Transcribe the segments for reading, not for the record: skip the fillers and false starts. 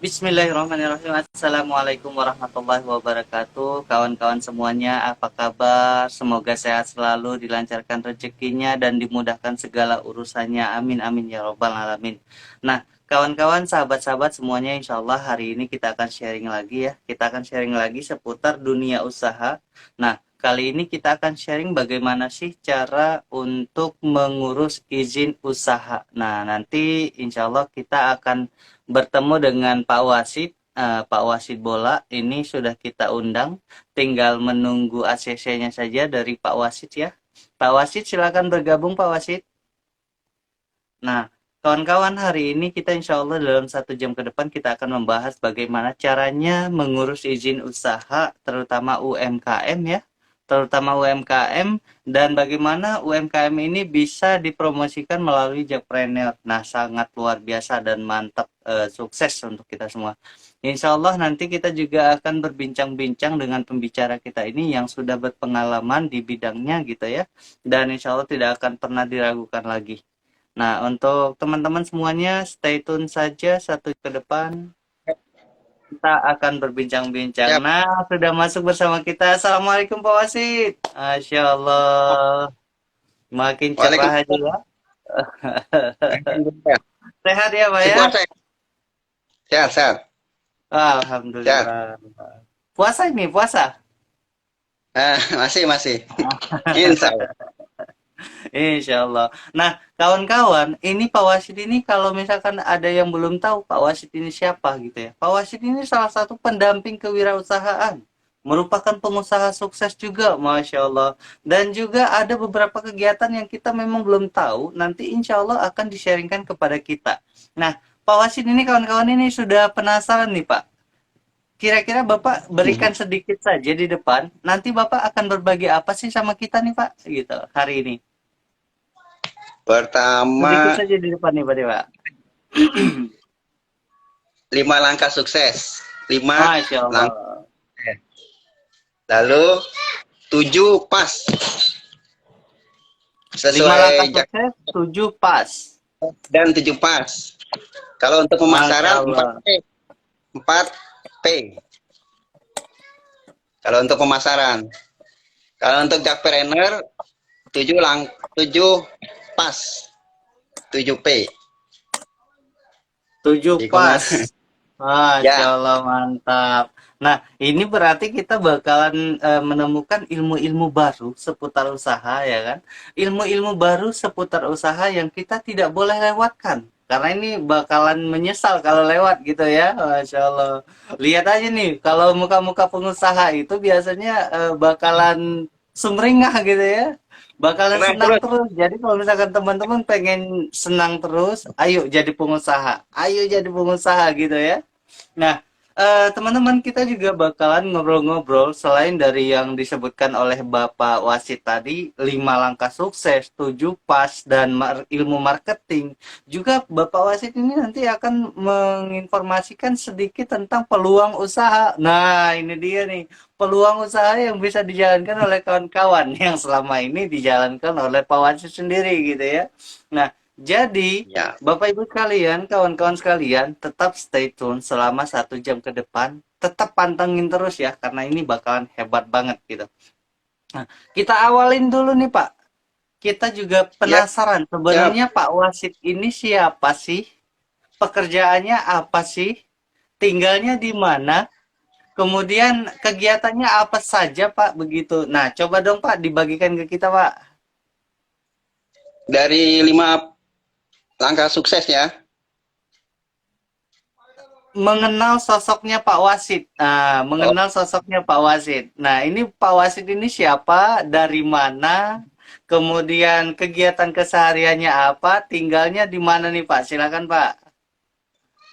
Bismillahirrahmanirrahim. Assalamualaikum warahmatullahi wabarakatuh. Kawan-kawan semuanya, apa kabar? Semoga sehat selalu, dilancarkan rezekinya, dan dimudahkan segala urusannya. Amin, amin, ya robbal alamin. Nah, kawan-kawan, sahabat-sahabat semuanya, insya Allah hari ini kita akan sharing lagi ya. Kita akan sharing lagi seputar dunia usaha. Nah, kali ini kita akan sharing bagaimana sih cara untuk mengurus izin usaha. Nah, nanti insya Allah kita akan bertemu dengan Pak Wasid. Pak Wasid Bola ini sudah kita undang, tinggal menunggu ACC-nya saja dari Pak Wasid ya. Pak Wasid silakan bergabung Pak Wasid. Nah, kawan-kawan, hari ini kita insya Allah dalam 1 jam ke depan kita akan membahas bagaimana caranya mengurus izin usaha, terutama UMKM ya, terutama UMKM, dan bagaimana UMKM ini bisa dipromosikan melalui Jakpreneur. Nah, sangat luar biasa dan mantap, sukses untuk kita semua. Insya Allah nanti kita juga akan berbincang-bincang dengan pembicara kita ini yang sudah berpengalaman di bidangnya gitu ya, dan insya Allah tidak akan pernah diragukan lagi. Nah, untuk teman-teman semuanya, stay tune saja 1 ke depan. Kita akan berbincang-bincang. Siap. Nah, sudah masuk bersama kita. Assalamualaikum Pak Wasid. Masya Allah. Makin cerah aja Waalaikumsalam. ya. Alhamdulillah. Sehat ya Pak Si ya? puasa ya? Sehat, sehat. Sehat. Alhamdulillah. Puasa ini, puasa. Masih. Insya Allah. Insya Allah. Nah, kawan-kawan, ini Pak Wasid ini kalau misalkan ada yang belum tahu Pak Wasid ini siapa gitu ya. Pak Wasid ini salah satu pendamping kewirausahaan. Merupakan pengusaha sukses juga, Masya Allah. Dan juga ada beberapa kegiatan yang kita memang belum tahu, nanti insya Allah akan di-sharingkan kepada kita. Nah, Pak Wasid ini kawan-kawan ini sudah penasaran nih Pak. Kira-kira Bapak berikan sedikit saja di depan, nanti Bapak akan berbagi apa sih sama kita nih Pak, gitu, hari ini. Sedikit Pertama, saja di depan nih Pak Dewa. 5 langkah sukses. 5 Masya langkah. Allah. Lalu 7 pas. 5 langkah Sesuai sukses, 7 pas. dan 7 pas. Kalau untuk Masya pemasaran Allah. 4P. 4P. Kalau untuk pemasaran. Kalau untuk jakpreneur 7 pas. 7P. 7 Gimana? pas. Masya Ya, Allah, mantap. Nah, ini berarti kita bakalan menemukan ilmu-ilmu baru seputar usaha, ya kan? Ilmu-ilmu baru seputar usaha yang kita tidak boleh lewatkan. Karena ini bakalan menyesal kalau lewat gitu ya. Masya Allah. Lihat aja nih, kalau muka-muka pengusaha itu biasanya bakalan sumringah gitu ya. Bakalan tenang senang terus. terus. Jadi kalau misalkan teman-teman pengen senang terus, ayo jadi pengusaha. Ayo jadi pengusaha gitu ya. Nah, teman-teman kita juga bakalan ngobrol-ngobrol selain dari yang disebutkan oleh Bapak Wasit tadi, 5 langkah sukses, 7 pas, dan ilmu marketing. Juga Bapak Wasit ini nanti akan menginformasikan sedikit tentang peluang usaha. Nah, ini dia nih, peluang usaha yang bisa dijalankan oleh kawan-kawan yang selama ini dijalankan oleh Pak Wasit sendiri gitu ya. Nah, jadi Ya. Bapak Ibu sekalian, kawan-kawan sekalian, tetap stay tune selama 1 jam ke depan. Tetap pantengin terus ya, karena ini bakalan hebat banget gitu. Nah, kita awalin dulu nih Pak. Kita juga Ya, penasaran, siap. sebenarnya Pak Wasid ini siapa sih? Pekerjaannya apa sih? Tinggalnya di mana? Kemudian kegiatannya apa saja Pak begitu? Nah, coba dong Pak dibagikan ke kita Pak. Dari 5 langkah sukses ya. Mengenal sosoknya Pak Wasid. Nah, Oh, mengenal sosoknya Pak Wasid. Nah, ini Pak Wasid ini siapa, dari mana, kemudian kegiatan kesehariannya apa, tinggalnya di mana nih Pak? Silakan Pak.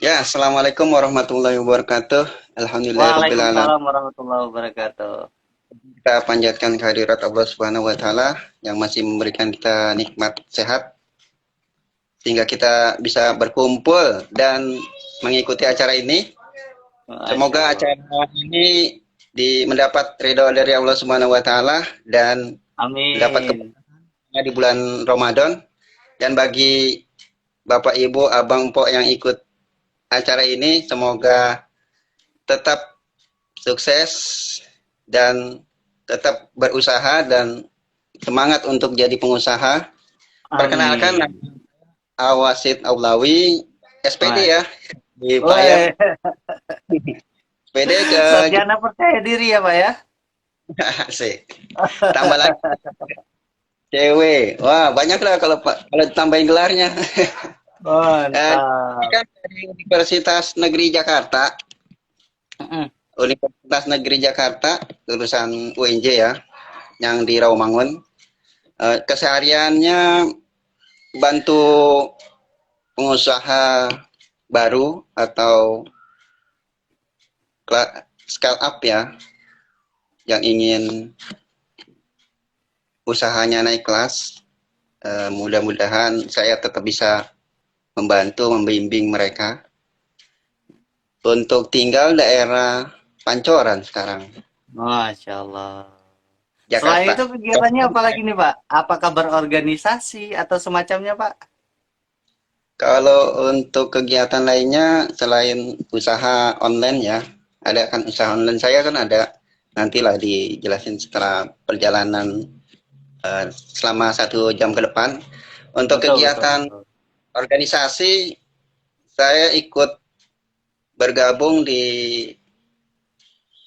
ya, Assalamualaikum warahmatullahi wabarakatuh. Alhamdulillahirabbil alamin. Waalaikumsalam warahmatullahi wabarakatuh. Kita panjatkan kehadirat Allah Subhanahu wa taala yang masih memberikan kita nikmat sehat sehingga kita bisa berkumpul dan mengikuti acara ini. Masya Semoga Allah. acara ini mendapat ridho dari Allah Subhanahu wa taala dan mendapat Amin. keberkahan di bulan Ramadan, dan bagi Bapak Ibu, Abang Pok yang ikut acara ini. Semoga tetap sukses dan tetap berusaha dan semangat untuk jadi pengusaha. Perkenalkan, Amin. Awasid Aulawi, SPD Wah. ya, di Woi, Flyer. SPD ke sarjana percaya diri ya, Pak ya? sih. Tambah lagi cewek. Wah, banyak lah kalau tambahin gelarnya. Ini Mantap. kan dari Universitas Negeri Jakarta, Mm-mm. Universitas Negeri Jakarta, lulusan UNJ ya, yang di Rawamangun. Kesehariannya bantu pengusaha baru atau scale up ya, yang ingin usahanya naik kelas. Mudah-mudahan saya tetap bisa membantu, membimbing mereka untuk tinggal daerah Pancoran sekarang, Masya Allah. Selain Jakarta. itu kegiatannya apa lagi nih, Pak? Apakah berorganisasi atau semacamnya, Pak? Kalau untuk kegiatan lainnya selain usaha online ya, ada kan usaha online saya kan ada, nantilah dijelasin setelah perjalanan selama 1 jam ke depan. Untuk Betul, betul, kegiatan betul. organisasi, saya ikut bergabung di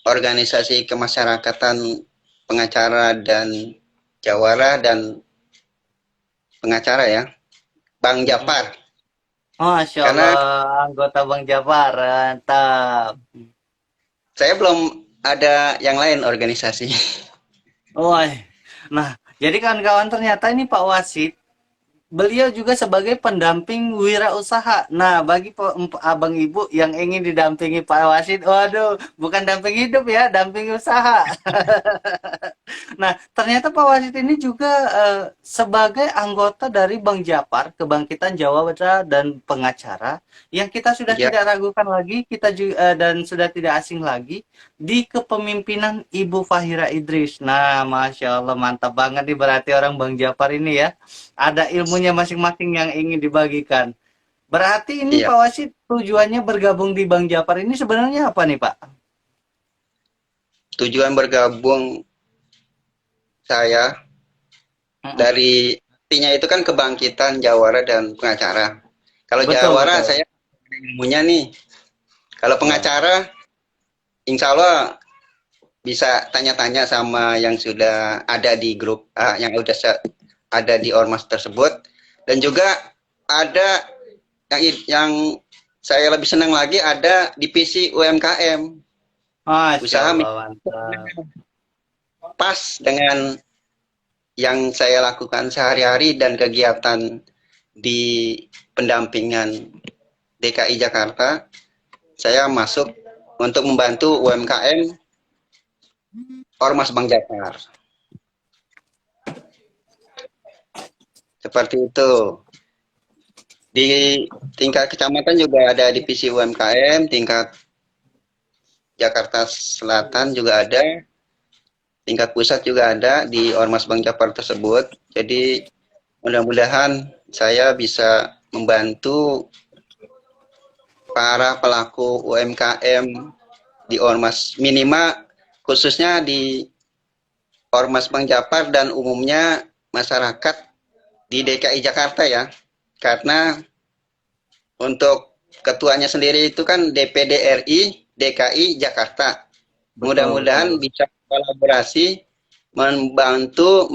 organisasi kemasyarakatan pengacara dan jawara dan pengacara ya, Bang Mm-mm. Japar. Masya Karena Allah, anggota Bang Jabar, mantap. saya belum ada yang lain organisasi. Woi, nah, jadi kawan-kawan ternyata ini Pak Wasid, beliau juga sebagai pendamping wirausaha. Nah, bagi abang ibu yang ingin didampingi Pak Wasid, waduh, bukan damping hidup ya, damping usaha. Nah, ternyata Pak Wasid ini juga sebagai anggota dari Bang Japar, Kebangkitan Jawa Barat dan pengacara, yang kita sudah Ya, tidak ragukan lagi, kita juga dan sudah tidak asing lagi di kepemimpinan Ibu Fahira Idris. Nah, Masya Allah, mantap banget nih berarti orang Bang Japar ini ya. Ada ilmunya masing-masing yang ingin dibagikan. Berarti ini iya. Pak Wasid tujuannya bergabung di Bang Japar ini sebenarnya apa nih Pak? Tujuan bergabung saya Mm-mm. dari artinya itu kan kebangkitan jawara dan pengacara. Kalau Betul, jawara betul. saya ilmunya nih. Kalau Ya. pengacara, insya Allah bisa tanya-tanya sama yang sudah ada di grup, yang udah ada di ormas tersebut. Dan juga ada yang saya lebih senang lagi, ada divisi UMKM, Masya usaha Allah, mantap. pas dengan yang saya lakukan sehari-hari dan kegiatan di pendampingan DKI Jakarta. Saya masuk untuk membantu UMKM Ormas Bang Jakar. Seperti itu. Di tingkat kecamatan juga ada divisi UMKM, tingkat Jakarta Selatan juga ada, tingkat pusat juga ada di Ormas Bang Japar tersebut. Jadi mudah-mudahan saya bisa membantu para pelaku UMKM di Ormas, minimal khususnya di Ormas Bang Japar dan umumnya masyarakat di DKI Jakarta ya. Karena untuk ketuanya sendiri itu kan DPD RI DKI Jakarta. Betul, Mudah-mudahan betul. bisa kolaborasi membantu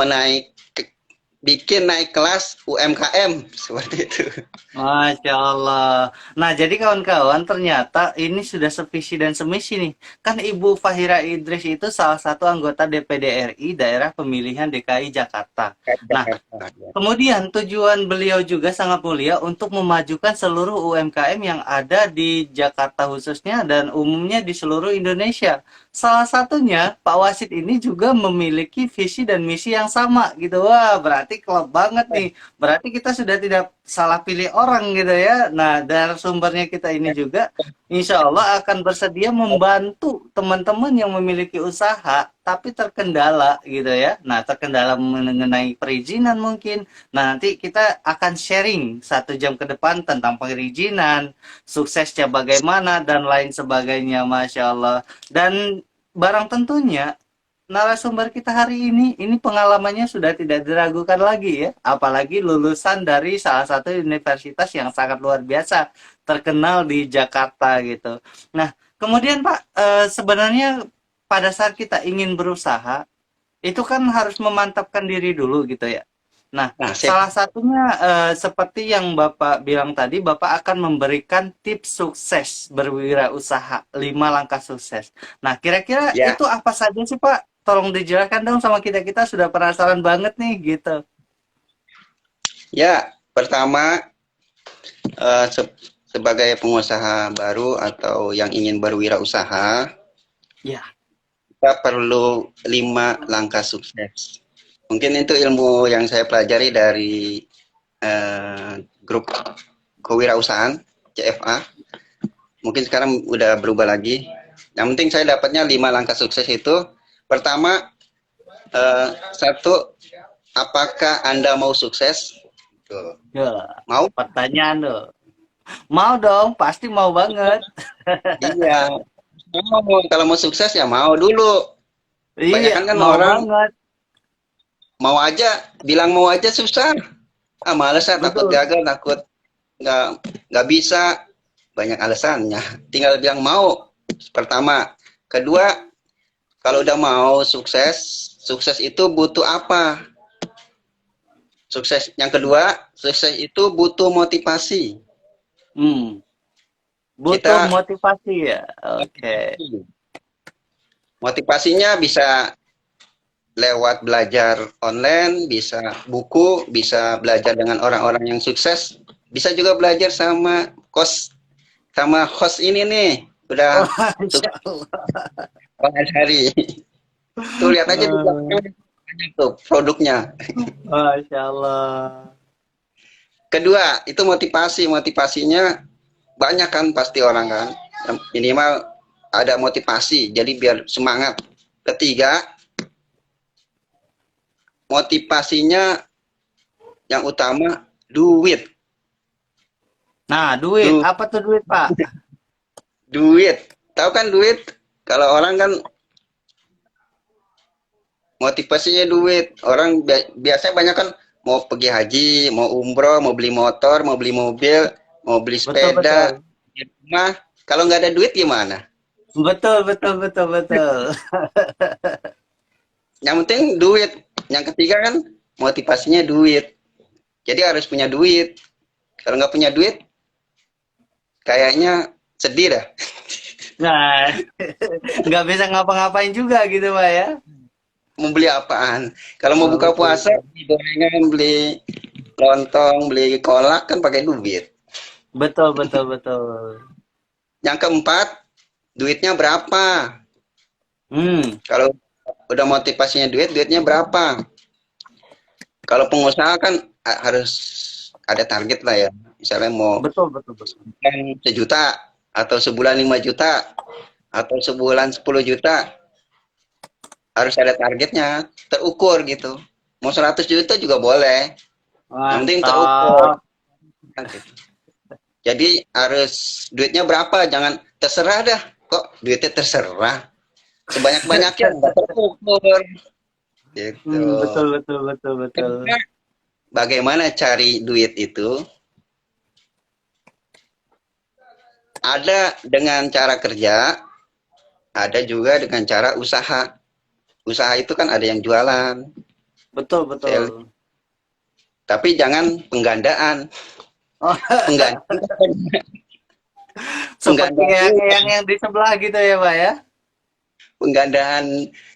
bikin naik kelas UMKM seperti itu. Masya Allah. Nah, jadi kawan-kawan, ternyata ini sudah sevisi dan semisi nih. Kan Ibu Fahira Idris itu salah satu anggota DPD RI daerah pemilihan DKI Jakarta. Nah, Jakarta. Ya. kemudian tujuan beliau juga sangat mulia untuk memajukan seluruh UMKM yang ada di Jakarta khususnya dan umumnya di seluruh Indonesia. Salah satunya Pak Wasid ini juga memiliki visi dan misi yang sama gitu. Wah, berarti berarti klop banget nih. Berarti kita sudah tidak salah pilih orang gitu ya. Nah, dari sumbernya kita ini juga, insya Allah akan bersedia membantu teman-teman yang memiliki usaha, tapi terkendala gitu ya. Nah, terkendala mengenai perizinan mungkin. Nah, nanti kita akan sharing 1 jam ke depan tentang perizinan, suksesnya bagaimana, dan lain sebagainya, Masya Allah. Dan barang tentunya narasumber kita hari ini pengalamannya sudah tidak diragukan lagi ya, apalagi lulusan dari salah satu universitas yang sangat luar biasa terkenal di Jakarta gitu. Nah, kemudian Pak, sebenarnya pada saat kita ingin berusaha itu kan harus memantapkan diri dulu gitu ya. Nah, Nah, salah satunya seperti yang Bapak bilang tadi, Bapak akan memberikan tips sukses berwirausaha, 5 langkah sukses. Nah, kira-kira ya, itu apa saja sih Pak? Tolong dijelaskan dong sama kita-kita, sudah penasaran banget nih gitu. ya. Pertama, sebagai pengusaha baru atau yang ingin berwirausaha, Ya, kita perlu 5 langkah sukses. Mungkin itu ilmu yang saya pelajari dari grup kewirausahaan CFA. Mungkin sekarang udah berubah lagi. Yang penting saya dapatnya 5 langkah sukses itu. Pertama, satu, apakah Anda mau sukses? Tuh. ya, Mau? pertanyaan tuh. Mau dong, pasti mau banget. Iya. Mau. Kalau mau sukses ya mau dulu. Iya, Kebanyakan kan mau orang banget. mau aja, bilang mau aja susah. Ah, males ya, takut Betul. gagal, takut nggak nggak bisa. Banyak alasannya. Tinggal bilang mau. Pertama. Kedua, kalau udah mau sukses, sukses itu butuh apa? Sukses yang kedua, sukses itu butuh motivasi. Hmm, butuh Kita motivasi ya. Oke. motivasinya bisa lewat belajar online, bisa buku, bisa belajar dengan orang-orang yang sukses, bisa juga belajar sama host ini nih, Oh, udah Masya sukses Allah. banget hari. Tuh lihat aja di belakang banyak tuh produknya. Masya Allah. Kedua, itu motivasinya banyak kan pasti orang kan. Minimal ada motivasi, jadi biar semangat. Ketiga, motivasinya yang utama duit. Nah, duit. Du Apa tuh duit, Pak? duit. Tahu kan duit? Kalau orang kan motivasinya duit. Orang biasanya banyak kan mau pergi haji, mau umroh, mau beli motor, mau beli mobil, mau beli Betul, sepeda, betul. di rumah. Kalau nggak ada duit gimana? Betul, betul, betul, betul. Yang penting duit. Yang ketiga kan motivasinya duit. Jadi harus punya duit. Kalau nggak punya duit, kayaknya sedih dah. Nah, nggak bisa ngapa-ngapain juga gitu, Pak ya. Mau beli apaan? Kalau mau Oh, buka betul, puasa, betul. beli gorengan, beli lontong, beli kolak kan pakai duit. Betul, betul, betul. Yang keempat, duitnya berapa? Hmm, Kalau udah motivasinya duit, duitnya berapa? Kalau pengusaha kan harus ada target lah ya. Misalnya mau betul, betul, betul. sebulan 1 juta, atau sebulan 5 juta, atau sebulan 10 juta. Harus ada targetnya, terukur gitu. Mau 100 juta juga boleh. Yang penting terukur. Mantap. Gitu. Jadi harus duitnya berapa? Jangan terserah dah. Kok duitnya terserah? Sebanyak-banyaknya nggak terukur. Gitu. Betul, betul, betul, betul. Kedua, bagaimana cari duit itu? Ada dengan cara kerja, ada juga dengan cara usaha. Usaha itu kan ada yang jualan, Betul, sales, betul. tapi jangan penggandaan. Oh, Penggandaan, seperti penggandaan, yang di sebelah gitu ya, Pak ya. penggandaan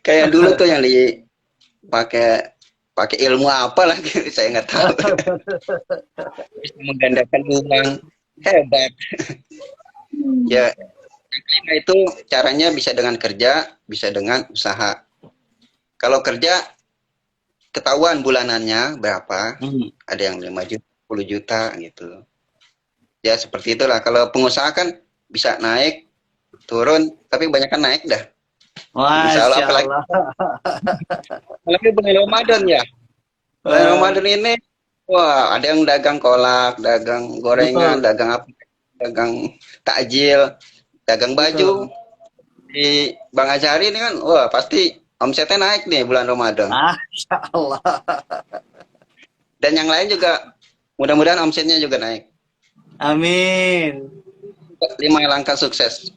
kayak dulu tuh yang dipakai pakai ilmu apa lagi saya nggak tahu. Bisa menggandakan uang, hebat. Ya, yang kelima itu caranya bisa dengan kerja, bisa dengan usaha. Kalau kerja ketahuan bulanannya berapa, Hmm. ada yang 5 juta, 10 juta gitu. Ya seperti itulah. Kalau pengusaha kan bisa naik, turun, tapi kebanyakan naik dah. Insya Allah, Masya apalagi Allah. bulan Ramadan ya. Bulan Eh, Ramadan ini, wah ada yang dagang kolak, dagang gorengan, betul, dagang apa, dagang takjil, dagang baju. betul. Di Bang Azhari ini kan, wah pasti omsetnya naik nih bulan Ramadan. Masya Allah. Dan yang lain juga, mudah-mudahan omsetnya juga naik. Amin. 5 langkah sukses.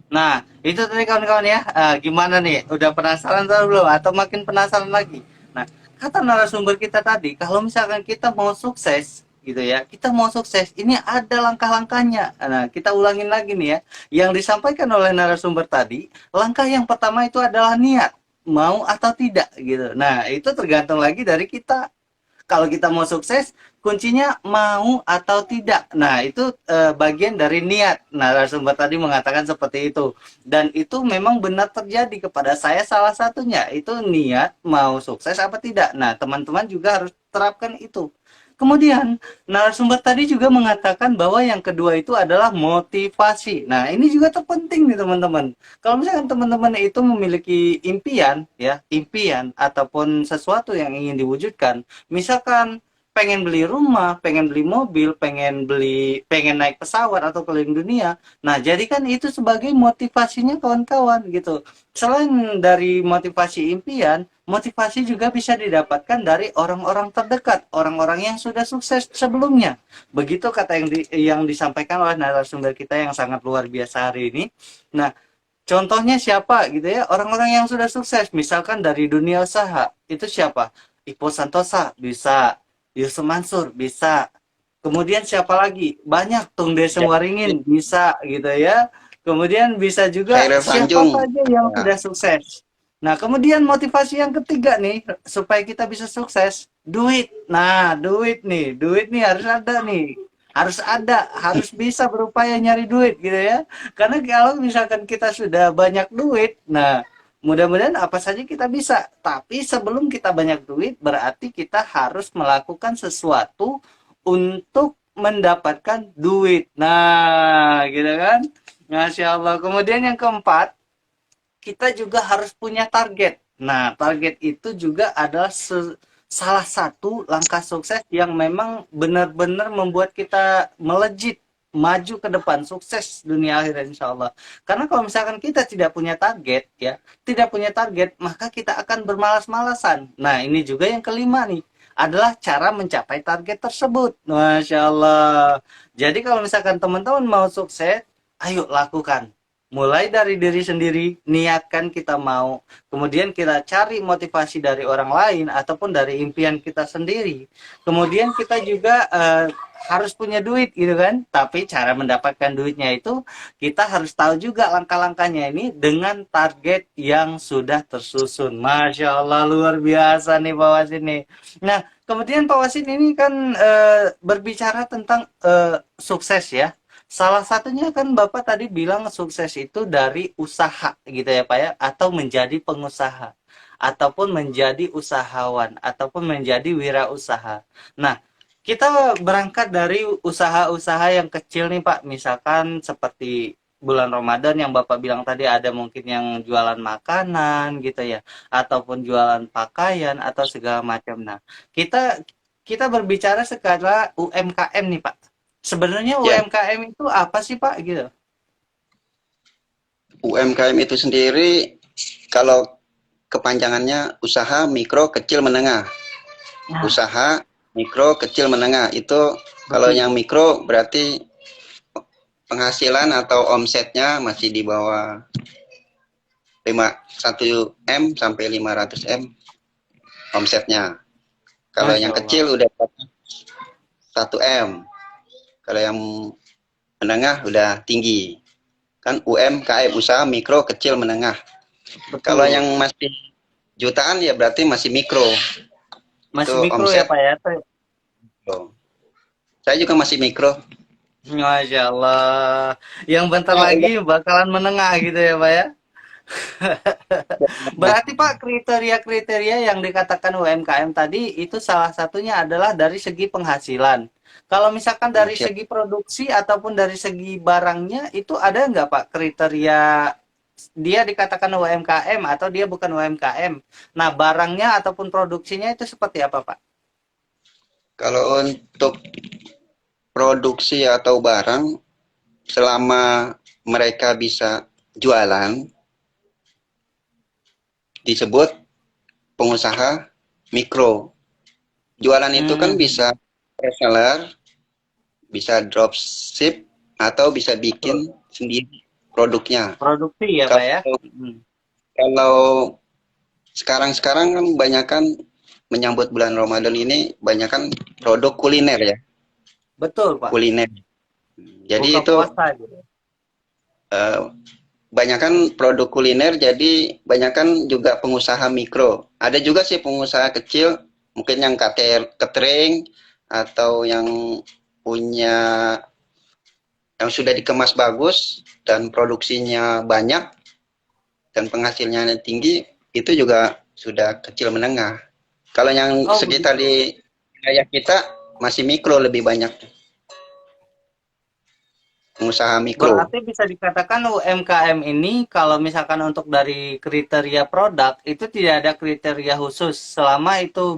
Nah, itu tadi kawan-kawan ya. Gimana nih? Udah penasaran atau belum? Atau makin penasaran lagi? Nah, kata narasumber kita tadi, kalau misalkan kita mau sukses, gitu ya, kita mau sukses, ini ada langkah-langkahnya. Nah, kita ulangin lagi nih ya. Yang disampaikan oleh narasumber tadi, langkah yang pertama itu adalah niat. Mau atau tidak, gitu. Nah, itu tergantung lagi dari kita. Kalau kita mau sukses, kuncinya mau atau tidak. Nah, itu bagian dari niat. Nah, narasumber tadi mengatakan seperti itu. Dan itu memang benar terjadi kepada saya salah satunya. Itu niat mau sukses apa tidak. Nah, teman-teman juga harus terapkan itu. Kemudian, narasumber tadi juga mengatakan bahwa yang kedua itu adalah motivasi. Nah, ini juga terpenting nih teman-teman. Kalau misalkan teman-teman itu memiliki impian, ya, impian ataupun sesuatu yang ingin diwujudkan, misalkan pengen beli rumah, pengen beli mobil, pengen naik pesawat atau keliling dunia. Nah, jadikan itu sebagai motivasinya kawan-kawan gitu. Selain dari motivasi impian, motivasi juga bisa didapatkan dari orang-orang terdekat, orang-orang yang sudah sukses sebelumnya. Begitu kata yang disampaikan oleh narasumber kita yang sangat luar biasa hari ini. Nah, contohnya siapa gitu ya? Orang-orang yang sudah sukses, misalkan dari dunia usaha, itu siapa? Ipo Santosa bisa, Yusuf Mansur bisa. Kemudian siapa lagi? Banyak, Tung Desem Ya, Waringin bisa gitu ya. Kemudian bisa juga Khairul siapa Tanjung. saja yang Ya, sudah sukses. Nah, kemudian motivasi yang ketiga nih supaya kita bisa sukses, duit. Nah, duit nih harus ada nih. Harus ada, harus bisa berupaya nyari duit gitu ya. Karena kalau misalkan kita sudah banyak duit, nah mudah-mudahan apa saja kita bisa. Tapi sebelum kita banyak duit, berarti kita harus melakukan sesuatu untuk mendapatkan duit. Nah, gitu kan? Masya Allah. Kemudian yang keempat, kita juga harus punya target. Nah, target itu juga adalah salah satu langkah sukses yang memang benar-benar membuat kita melejit maju ke depan sukses dunia akhirat insya Allah. Karena kalau misalkan kita tidak punya target ya, tidak punya target maka kita akan bermalas-malasan. Nah ini juga yang kelima nih adalah cara mencapai target tersebut. Masya Allah. Jadi kalau misalkan teman-teman mau sukses, ayo lakukan mulai dari diri sendiri, niatkan kita mau, kemudian kita cari motivasi dari orang lain ataupun dari impian kita sendiri. Kemudian kita juga harus punya duit gitu kan, tapi cara mendapatkan duitnya itu kita harus tahu juga langkah-langkahnya ini dengan target yang sudah tersusun. Masya Allah luar biasa nih Pak Wasin nih. Nah kemudian Pak Wasin ini kan berbicara tentang sukses ya. Salah satunya kan Bapak tadi bilang sukses itu dari usaha gitu ya Pak ya, atau menjadi pengusaha, ataupun menjadi usahawan, ataupun menjadi wirausaha. Nah, kita berangkat dari usaha-usaha yang kecil nih Pak, misalkan seperti bulan Ramadan yang Bapak bilang tadi ada mungkin yang jualan makanan gitu ya, ataupun jualan pakaian atau segala macam. Nah, kita kita berbicara sekarang UMKM nih Pak. Sebenarnya ya. UMKM itu apa sih Pak gitu? UMKM itu sendiri kalau kepanjangannya usaha mikro kecil menengah. Nah, Usaha mikro kecil menengah itu kalau betul. yang mikro berarti penghasilan atau omsetnya masih di bawah 1 M sampai 500 M omsetnya. Kalau Masya yang Allah. kecil udah 1 M. Kalau yang menengah udah tinggi. Kan UMKM usaha mikro kecil menengah. Kalau yang Betul. masih jutaan ya berarti masih mikro. Itu Masih mikro ya omset. Pak ya? Saya juga masih mikro. Masya Allah. Yang bentar Nah, lagi bakalan menengah gitu ya Pak ya? Berarti Pak, kriteria-kriteria yang dikatakan UMKM tadi itu salah satunya adalah dari segi penghasilan. Kalau misalkan dari Penghasilan. segi produksi ataupun dari segi barangnya itu ada nggak Pak kriteria dia dikatakan UMKM atau dia bukan UMKM? Nah, barangnya ataupun produksinya itu seperti apa Pak? Kalau untuk produksi atau barang, selama mereka bisa jualan, disebut pengusaha mikro. Jualan itu kan Hmm, bisa reseller, bisa dropship, atau bisa betul. bikin sendiri produknya. Produksi ya Pak ya? Kalau Hmm, kalau sekarang-sekarang kan banyak kan menyambut bulan Ramadan ini banyak kan produk kuliner ya, betul Pak. kuliner. Jadi Buka itu puasa gitu. eh, banyak kan produk kuliner, jadi banyak kan juga pengusaha mikro. Ada juga sih pengusaha kecil, mungkin yang catering atau yang punya yang sudah dikemas bagus dan produksinya banyak dan penghasilannya tinggi, itu juga sudah kecil menengah. Kalau yang Oh sekitar begitu. di wilayah kita masih mikro lebih banyak, pengusaha mikro. Berarti bisa dikatakan UMKM ini kalau misalkan untuk dari kriteria produk itu tidak ada kriteria khusus selama itu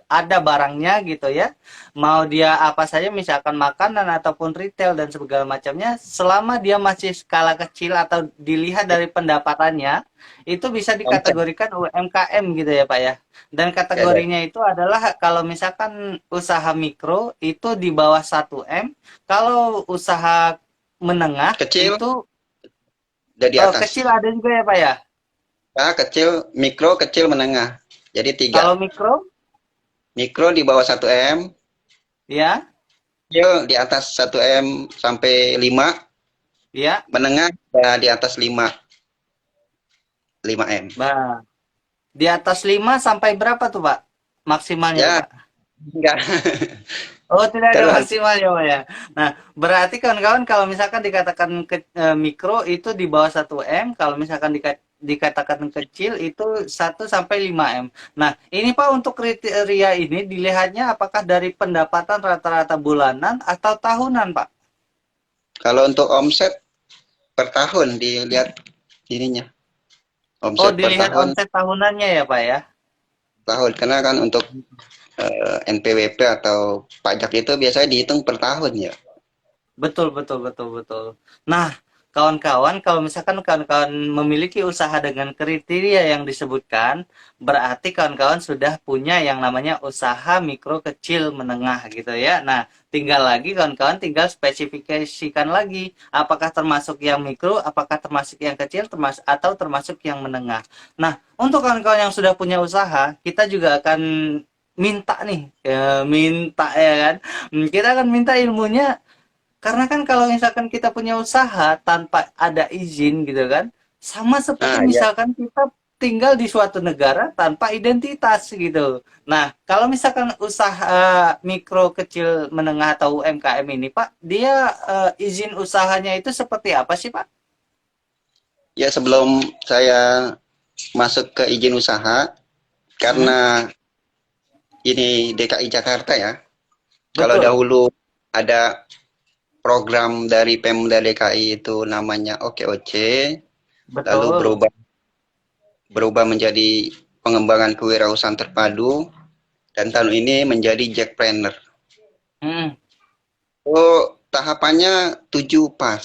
ada barangnya gitu ya. Mau dia apa saja misalkan makanan ataupun retail dan segala macamnya selama dia masih skala kecil atau dilihat dari pendapatannya itu bisa Omset. dikategorikan UMKM gitu ya Pak ya. Dan Ya, ya. kategorinya itu adalah kalau misalkan usaha mikro itu di bawah 1M, kalau usaha menengah Kecil itu dari kecil atas. ada juga ya Pak ya? Ya, kecil, mikro, kecil, menengah. Jadi tiga. Kalau mikro, Mikro di bawah 1M, ya, kecil di atas 1M sampai 5, ya, menengah ya di atas 5M. nah, di atas 5 sampai berapa tuh Pak? Maksimalnya tuh Ya, Pak? enggak. Oh, tidak ada Kalau maksimalnya Pak ya. Nah, berarti kawan-kawan kalau misalkan dikatakan mikro itu di bawah 1M, kalau misalkan dikatakan kecil itu 1 sampai 5M. Nah, ini Pak untuk kriteria ini dilihatnya apakah dari pendapatan rata-rata bulanan atau tahunan Pak? kalau untuk omset per tahun dilihat ininya. Oh, Omset per dilihat tahun, omset tahunannya ya, Pak ya? karena kan untuk NPWP atau pajak itu biasanya dihitung per tahun ya. Betul, betul, betul, betul. Nah, kawan-kawan, kalau misalkan kawan-kawan memiliki usaha dengan kriteria yang disebutkan, berarti kawan-kawan sudah punya yang namanya usaha mikro, kecil, menengah gitu ya. Nah, tinggal lagi kawan-kawan tinggal spesifikasikan lagi apakah termasuk yang mikro, apakah termasuk yang kecil, atau termasuk yang menengah. Nah, untuk kawan-kawan yang sudah punya usaha, kita juga akan minta nih, ya, minta ya kan. Kita akan minta ilmunya karena kan kalau misalkan kita punya usaha tanpa ada izin gitu kan, sama seperti Nah, ya. misalkan kita tinggal di suatu negara tanpa identitas gitu. Nah, kalau misalkan usaha mikro, kecil, menengah atau UMKM ini, Pak, dia izin usahanya itu seperti apa sih, Pak? Ya, sebelum saya masuk ke izin usaha, Hmm, karena ini DKI Jakarta ya. Kalau betul, dahulu ada program dari Pemda DKI itu namanya OKOC, lalu betul. berubah berubah menjadi pengembangan kewirausahaan terpadu, dan tahun ini menjadi Jackpreneur. Hmm. Oh, tahapannya 7 pas.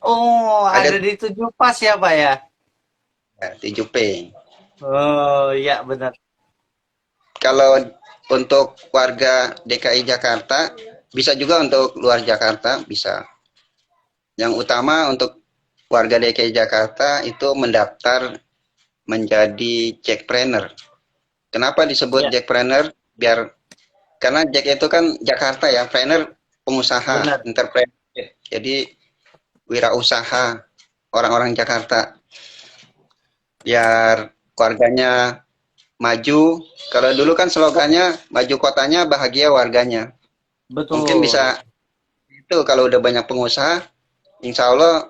Oh, Ada ada di 7 pas ya, Pak ya? ya, 7P. Oh, iya benar. Kalau untuk warga DKI Jakarta, bisa juga untuk luar Jakarta, bisa. Yang utama untuk warga DKI Jakarta itu mendaftar menjadi Jackpreneur. Kenapa disebut Iya, Jackpreneur? Karena Jack itu kan Jakarta ya, Preneur pengusaha, benar. entrepreneur. Jadi wirausaha orang-orang Jakarta biar keluarganya maju. Kalau dulu kan slogannya maju kotanya, bahagia warganya. Mungkin Betul. bisa itu kalau udah banyak pengusaha, insya Allah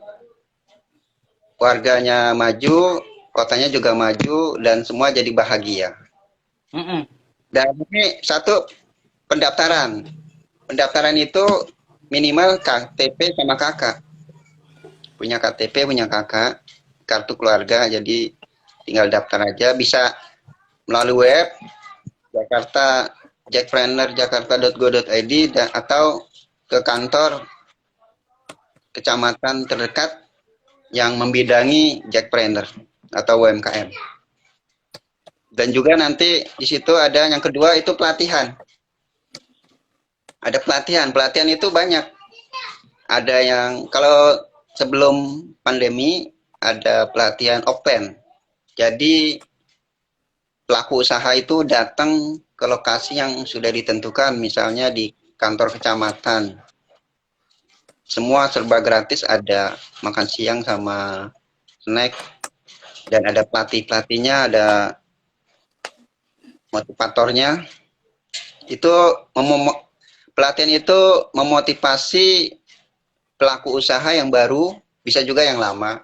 warganya maju, kotanya juga maju, dan semua jadi bahagia. Dan ini satu pendaftaran. Pendaftaran itu minimal KTP sama kakak. Punya KTP, punya kakak, kartu keluarga, jadi tinggal daftar aja. Bisa melalui web Jakarta Jackpreneur jakarta.go.id atau ke kantor kecamatan terdekat yang membidangi Jackpreneur atau UMKM. Dan juga nanti di situ ada yang kedua itu pelatihan. Ada pelatihan, pelatihan itu banyak. Ada yang kalau sebelum pandemi ada pelatihan open. Jadi pelaku usaha itu datang ke lokasi yang sudah ditentukan, misalnya di kantor kecamatan. Semua serba gratis, ada makan siang sama snack, dan ada pelatih-pelatihnya, ada motivatornya. Itu pelatihan itu memotivasi pelaku usaha yang baru, bisa juga yang lama.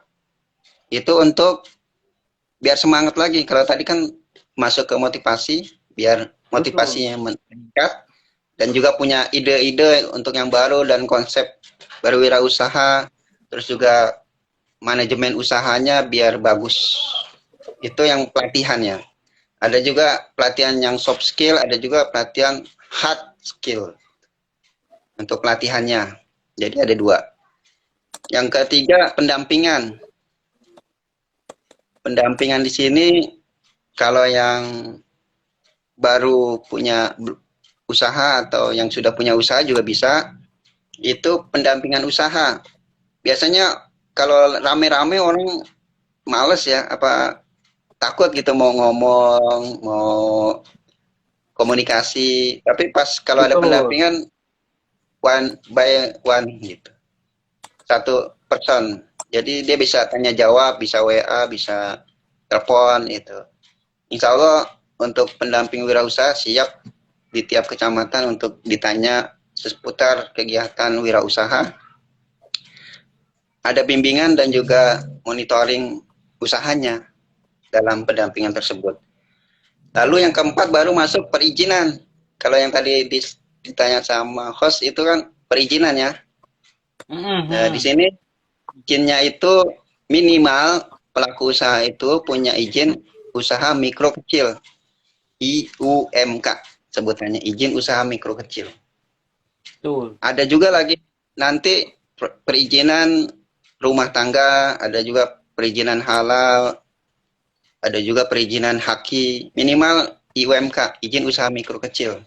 Itu untuk biar semangat lagi. Kalau tadi kan masuk ke motivasi, biar motivasinya meningkat, dan juga punya ide-ide untuk yang baru dan konsep berwirausaha, terus juga manajemen usahanya biar bagus. Itu yang pelatihannya. Ada juga pelatihan yang soft skill, ada juga pelatihan hard skill untuk pelatihannya. Jadi ada dua. Yang ketiga, pendampingan. Pendampingan di sini kalau yang baru punya usaha atau yang sudah punya usaha juga bisa. Itu pendampingan usaha. Biasanya kalau rame-rame orang males ya, apa takut gitu mau ngomong, mau komunikasi. Tapi pas kalau ada pendampingan one by one gitu. Satu person. Jadi dia bisa tanya jawab, bisa WA, bisa telepon itu. Insya Allah untuk pendamping wirausaha siap di tiap kecamatan untuk ditanya seputar kegiatan wirausaha. Ada bimbingan dan juga monitoring usahanya dalam pendampingan tersebut. Lalu yang keempat baru masuk perizinan. Kalau yang tadi ditanya sama host itu kan perizinan ya. Nah, di sini izinnya itu minimal pelaku usaha itu punya izin usaha mikro kecil, IUMK sebutannya, izin usaha mikro kecil. Betul. Ada juga lagi nanti perizinan rumah tangga, ada juga perizinan halal, ada juga perizinan haki, minimal IUMK, izin usaha mikro kecil.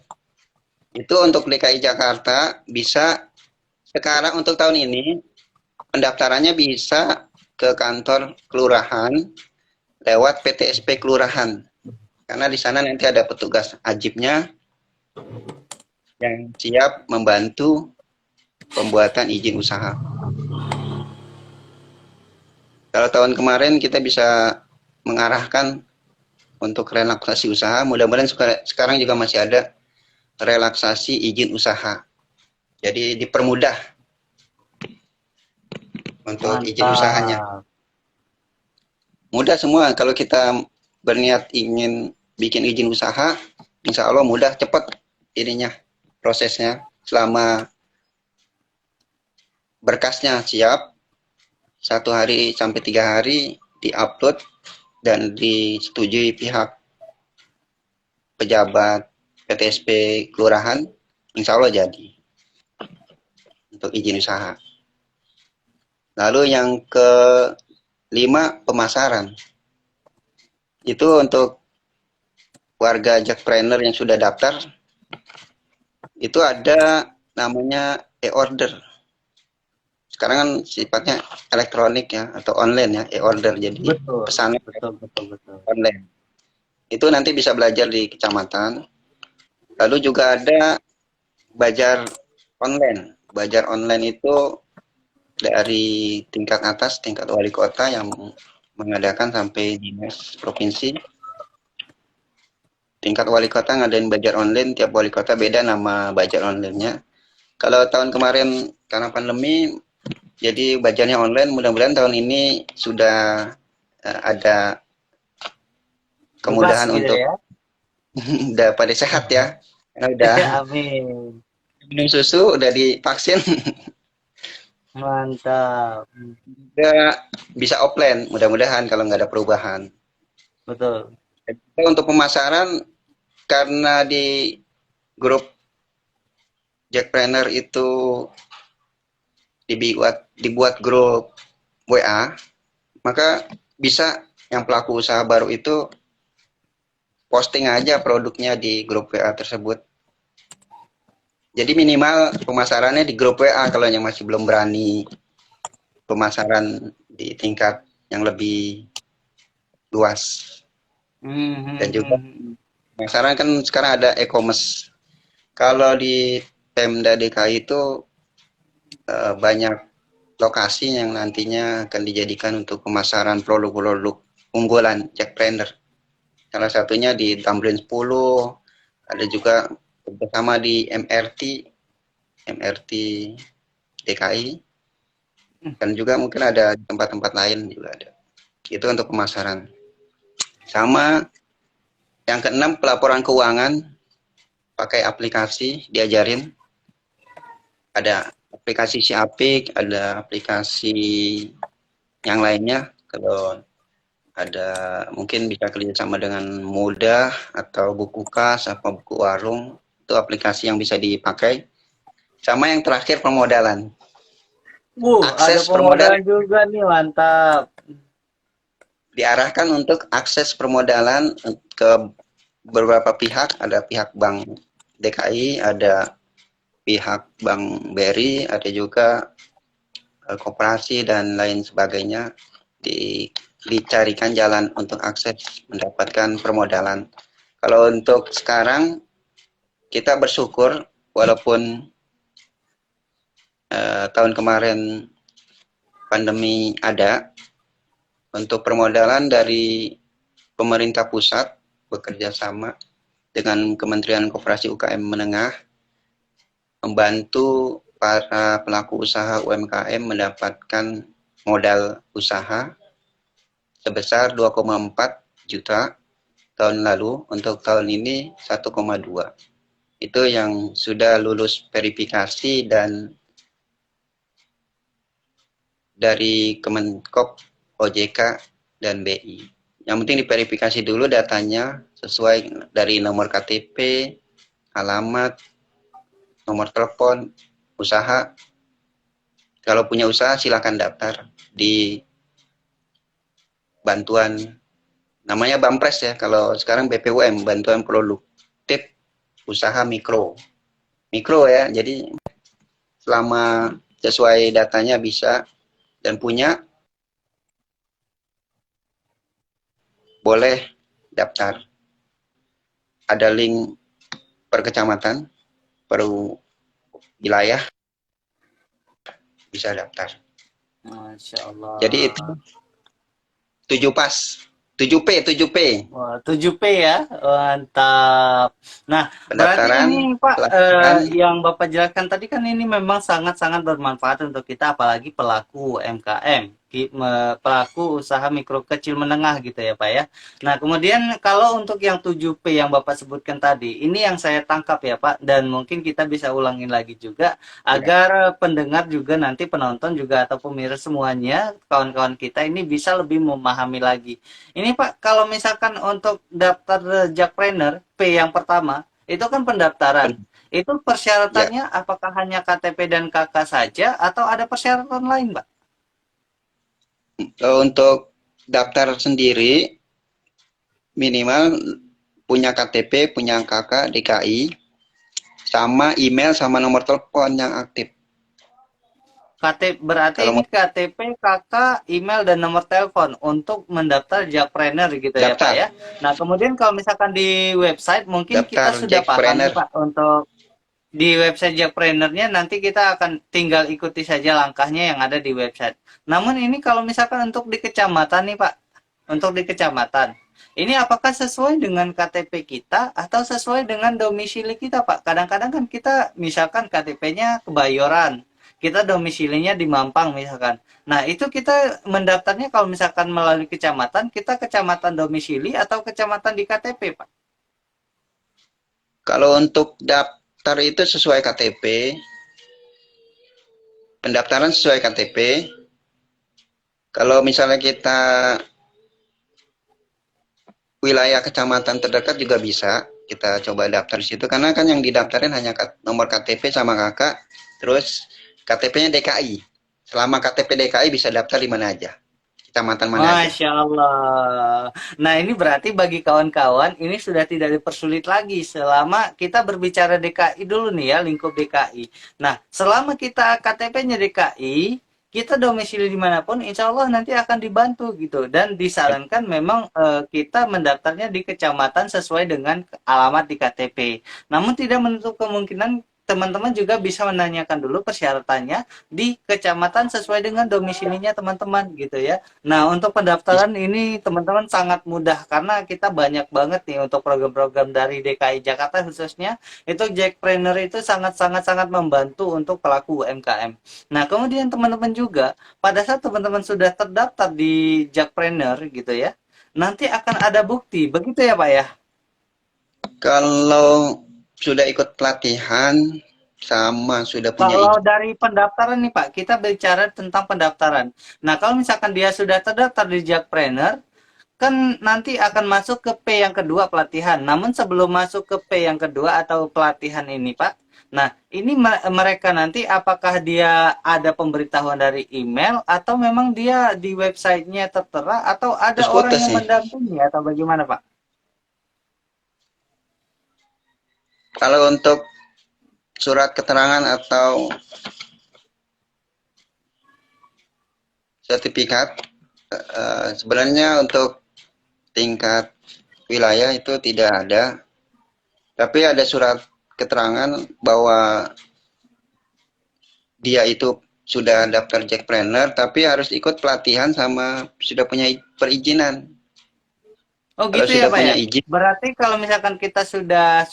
Itu untuk DKI Jakarta bisa sekarang untuk tahun ini pendaftarannya bisa ke kantor kelurahan lewat PTSP kelurahan. Karena di sana nanti ada petugas ajibnya yang siap membantu pembuatan izin usaha. Kalau tahun kemarin kita bisa mengarahkan untuk relaksasi usaha, mudah-mudahan sekarang juga masih ada relaksasi izin usaha. Jadi dipermudah untuk izin usahanya. Mudah semua kalau kita berniat ingin bikin izin usaha, insya Allah mudah, cepat ininya, prosesnya. Selama berkasnya siap, 1 hari sampai 3 hari diupload dan disetujui pihak pejabat PTSP kelurahan, insya Allah jadi untuk izin usaha. Lalu yang ke-5, pemasaran. Itu untuk warga Jackpreneur yang sudah daftar, itu ada namanya e-order. Sekarang kan sifatnya elektronik ya, atau online ya, e-order. Jadi pesanan online. Itu nanti bisa belajar di kecamatan. Lalu juga ada Bajar online. Bajar online itu dari tingkat atas, tingkat wali kota yang mengadakan sampai dinas provinsi. Tingkat wali kota ngadain Bajar online, tiap wali kota beda nama Bajar online-nya. Kalau tahun kemarin karena pandemi Jadi belajarnya online. Mudah-mudahan tahun ini sudah ada Bebas kemudahan gitu untuk ya. udah pada sehat ya. Karena udah Amin. minum susu, udah divaksin, Mantap. udah bisa offline. Mudah-mudahan kalau nggak ada perubahan. Betul. Untuk pemasaran, karena di grup Jackpreneur itu dibuat grup WA, maka bisa yang pelaku usaha baru itu posting aja produknya di grup WA tersebut. Jadi minimal pemasarannya di grup WA kalau yang masih belum berani pemasaran di tingkat yang lebih luas. Dan juga pemasaran kan sekarang ada e-commerce. Kalau di Pemda DKI itu banyak lokasi yang nantinya akan dijadikan untuk pemasaran produk-produk unggulan Jackpreneur. Salah satunya di Tamrin 10, ada juga bersama di MRT DKI, dan juga mungkin ada tempat-tempat lain juga ada. Itu untuk pemasaran. Sama yang keenam, pelaporan keuangan pakai aplikasi diajarin. Ada aplikasi Siapik, ada aplikasi yang lainnya. Kalau ada mungkin bisa kerjasama dengan Mudah atau Buku Kas atau Buku Warung, itu aplikasi yang bisa dipakai. Sama yang terakhir, permodalan. Ada Akses permodalan pemodalan juga nih, mantap. diarahkan untuk akses permodalan ke beberapa pihak. Ada pihak Bank DKI, ada pihak Bank BRI, ada juga koperasi dan lain sebagainya. Dicarikan jalan untuk akses mendapatkan permodalan. Kalau untuk sekarang kita bersyukur walaupun tahun kemarin pandemi ada, untuk permodalan dari pemerintah pusat bekerja sama dengan Kementerian Koperasi UKM Menengah membantu para pelaku usaha UMKM mendapatkan modal usaha sebesar 2,4 juta tahun lalu. Untuk tahun ini 1,2. Itu yang sudah lulus verifikasi dan dari Kemenkop, OJK, dan BI. Yang penting diverifikasi dulu datanya sesuai dari nomor KTP, alamat, nomor telepon, usaha. Kalau punya usaha silakan daftar di bantuan, namanya Bampres ya. Kalau sekarang BPUM, bantuan produktif usaha mikro. Mikro ya. Jadi selama sesuai datanya bisa dan punya, boleh daftar. Ada link per kecamatan, per wilayah, bisa daftar. Masya Jadi itu Allah. 7 pas. 7P, 7P. Wah, 7P ya, mantap. Nah, berarti Pendaftaran, ini Pak, pelaksanaan, yang Bapak jelaskan tadi kan ini memang sangat-sangat bermanfaat untuk kita, apalagi pelaku UMKM, pelaku usaha mikro kecil menengah gitu ya Pak ya. Nah, kemudian kalau untuk yang 7P yang Bapak sebutkan tadi, ini yang saya tangkap ya Pak, dan mungkin kita bisa ulangin lagi juga, ya. agar pendengar juga nanti penonton juga atau pemirsa semuanya, kawan-kawan kita ini bisa lebih memahami lagi. Ini Pak, kalau misalkan untuk daftar Jakpreneur P yang pertama, itu kan pendaftaran. Itu Ya, persyaratannya apakah hanya KTP dan KK saja atau ada persyaratan lain, Pak? untuk daftar sendiri minimal punya KTP, punya KK DKI, sama email sama nomor telepon yang aktif. KTP berarti Kalau ini mau KTP, KK, email dan nomor telepon untuk mendaftar Jakpreneur gitu ya, Pak daftar, ya. Nah, kemudian kalau misalkan di website mungkin kita daftar sudah paham nih, Jackpreneur. Pak, untuk di website Jakpreneurnya nanti kita akan tinggal ikuti saja langkahnya yang ada di website. Namun ini kalau misalkan untuk di kecamatan nih Pak, untuk di kecamatan, ini apakah sesuai dengan KTP kita atau sesuai dengan domisili kita Pak? Kadang-kadang kan kita misalkan KTP-nya Kebayoran, kita domisilinya di Mampang misalkan. Nah, itu kita mendaftarnya kalau misalkan melalui kecamatan, kita kecamatan domisili atau kecamatan di KTP, Pak? Kalau untuk daftar itu sesuai KTP, pendaftaran sesuai KTP. Kalau misalnya kita wilayah kecamatan terdekat juga bisa kita coba daftar di situ karena kan yang didaftarin hanya nomor KTP sama kakak, terus KTP-nya DKI. Selama KTP DKI bisa daftar di mana aja, kecamatan mana aja. Masya Allah. Nah, ini berarti bagi kawan-kawan ini sudah tidak dipersulit lagi selama kita berbicara DKI dulu nih ya, lingkup DKI. Nah, selama kita KTP-nya DKI, kita domisili dimanapun, insya Allah nanti akan dibantu gitu. Dan disarankan memang kita mendaftarnya di kecamatan sesuai dengan alamat di KTP. Namun tidak menutup kemungkinan teman-teman juga bisa menanyakan dulu persyaratannya di kecamatan sesuai dengan domisilinya teman-teman gitu ya. Nah, untuk pendaftaran ini teman-teman sangat mudah karena kita banyak banget nih untuk program-program dari DKI Jakarta khususnya itu Jackpreneur itu sangat-sangat membantu untuk pelaku UMKM. Nah, kemudian teman-teman juga pada saat teman-teman sudah terdaftar di Jackpreneur gitu ya, nanti akan ada bukti, begitu ya Pak ya? Kalau sudah ikut pelatihan sama sudah punya Kalau izin. dari pendaftaran nih Pak, kita bicara tentang pendaftaran. Nah, kalau misalkan dia sudah terdaftar di Jackpreneur, kan nanti akan masuk ke P yang kedua pelatihan. Namun sebelum masuk ke P yang kedua atau pelatihan ini, Pak, nah ini mereka nanti apakah dia ada pemberitahuan dari email atau memang dia di websitenya tertera atau ada Terus orang putus yang nih. mendampingi atau bagaimana, Pak? Kalau untuk surat keterangan atau sertifikat, sebenarnya untuk tingkat wilayah itu tidak ada, tapi ada surat keterangan bahwa dia itu sudah daftar Jackpreneur, tapi harus ikut pelatihan sama sudah punya perizinan. Oh Kalau gitu ya sudah Pak punya ya. izin, Berarti kalau misalkan kita sudah